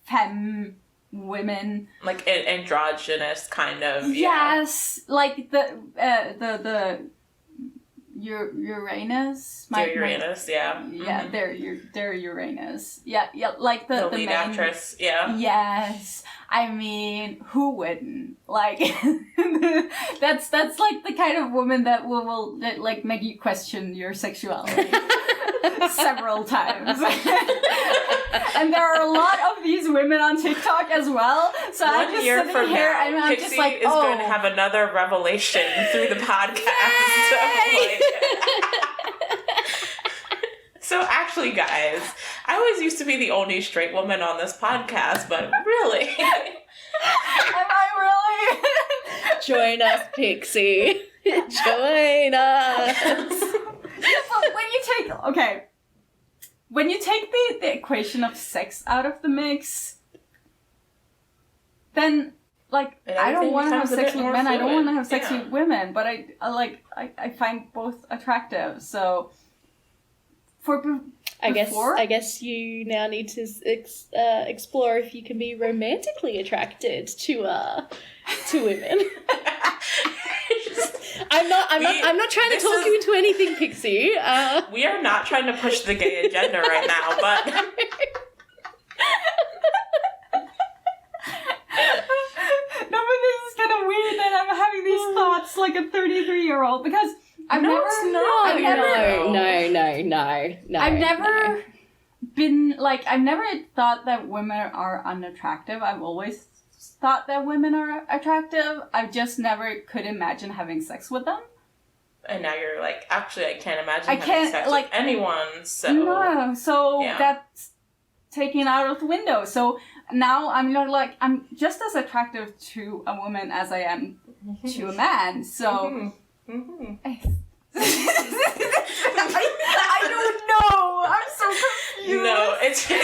femme women, like an androgynous kind of. Yes, like the Uranus. Uranus, yeah. Yeah, they're Uranus. Yeah, like the lead main actress, yeah. Yes. I mean, who wouldn't? Like, that's like the kind of woman that will like make you question your sexuality several times. And there are a lot of these women on TikTok as well. So I'm just sitting here and I'm just like, is going to have another revelation through the podcast. So actually, guys, I always used to be the only straight woman on this podcast, but really? Am I really? Join us, Pixie. Join us. But when you take the equation of sex out of the mix, then like I don't want to have sex with men. I don't want to have sex with women, but I find both attractive. So I guess you now need to explore if you can be romantically attracted to women. I'm not trying to talk you into anything, Pixie. We are not trying to push the gay agenda right now, but no, but this is kind of weird that I'm having these thoughts like a 33-year-old because I've never been like, I've never thought that women are unattractive. I've always thought that women are attractive. I just never could imagine having sex with them. And now you're like, actually, I can't imagine having sex with anyone. So no, that's taken out of the window. So now I'm like, I'm just as attractive to a woman as I am to a man. So. I don't know. I'm so confused. No, it's fine.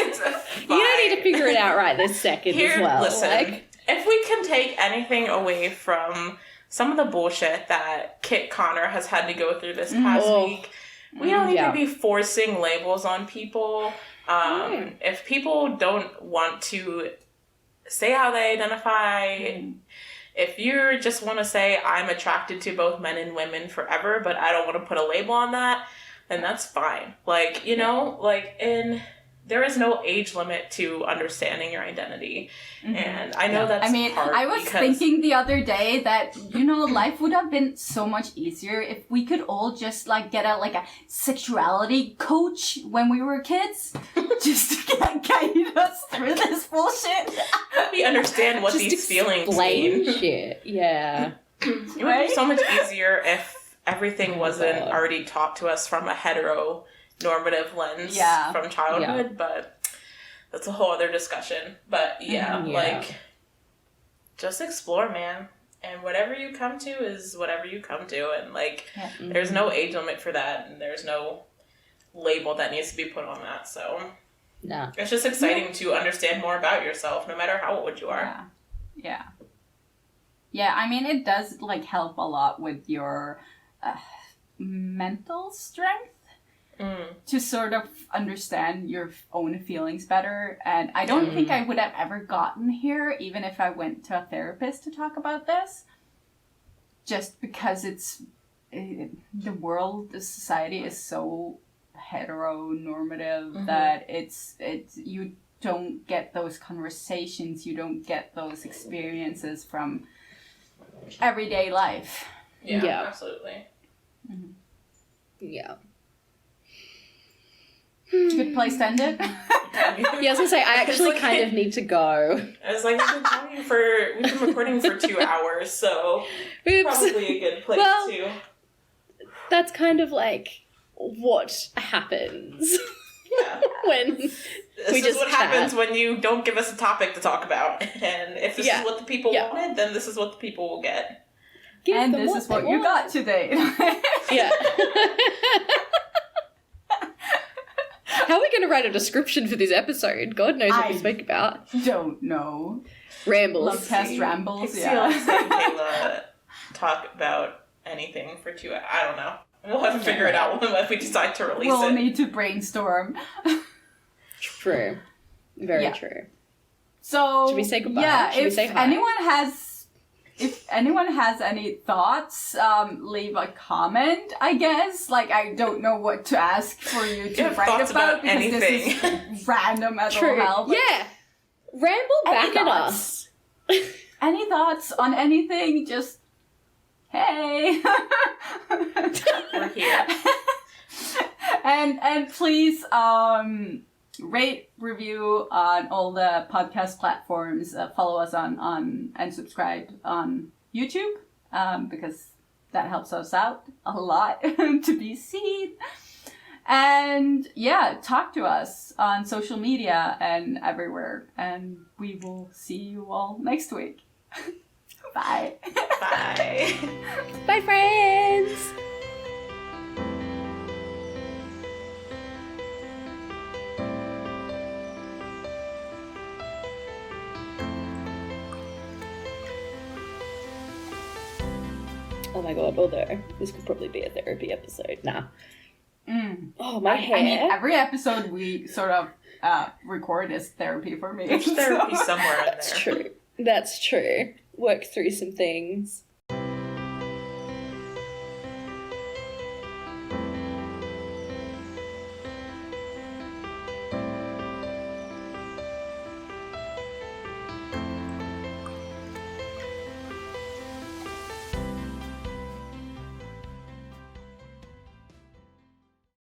You don't need to figure it out right this second as well. Listen, if we can take anything away from some of the bullshit that Kit Connor has had to go through this past week, we don't need to be forcing labels on people. If people don't want to say how they identify... If you just want to say, I'm attracted to both men and women forever, but I don't want to put a label on that, then that's fine. Like, you know, there is no age limit to understanding your identity. And I know that's hard. I was thinking the other day that, you know, life would have been so much easier if we could all just, like, get a sexuality coach when we were kids. Just to guide us through this bullshit. We understand what these feelings mean. Shit. Yeah. It would be so much easier if everything wasn't already taught to us from a heteronormative lens from childhood, but that's a whole other discussion. But just explore, man. And whatever you come to is whatever you come to. And there's no age limit for that. And there's no label that needs to be put on that. So it's just exciting to understand more about yourself, no matter how old you are. Yeah, I mean, it does help a lot with your mental strength to sort of understand your own feelings better. And I don't think I would have ever gotten here even if I went to a therapist to talk about this. Just because the world, the society is so heteronormative that it's you don't get those conversations, you don't get those experiences from everyday life. Yeah. Absolutely. Yeah. Good place to end it. Yeah, I was gonna say, I actually kind of need to go. I was like, we've been recording for 2 hours, so Oops. probably a good place to. That's kind of like what happens. Yeah. When this we is just what chat. happens when you don't give us a topic to talk about. And if this is what the people wanted, then this is what the people will get. Give and them this is what you got today. Yeah. How are we going to write a description for this episode? God knows what we spoke about. Don't know. Rambles. LoveCast rambles, I see Kayla talk about anything for 2 hours. I don't know. We'll have to figure it out when we decide to release it. We'll need to brainstorm. True. Very true. So should we say goodbye? Yeah, Should we say hi? If anyone has any thoughts, leave a comment, I guess. Like, I don't know what to ask for you to write about because anything. This is random as all hell. But Yeah. Ramble back at us. Any thoughts on anything? Just, hey. We're here. And please, rate, review on all the podcast platforms. Follow us on and subscribe on YouTube because that helps us out a lot to be seen. And yeah, talk to us on social media and everywhere. And we will see you all next week. Bye. Bye. Bye, friends. Oh my god, although this could probably be a therapy episode. Nah. Oh, my hair. I mean, every episode we sort of record is therapy for me. There's therapy somewhere in there. That's true. That's true. Work through some things.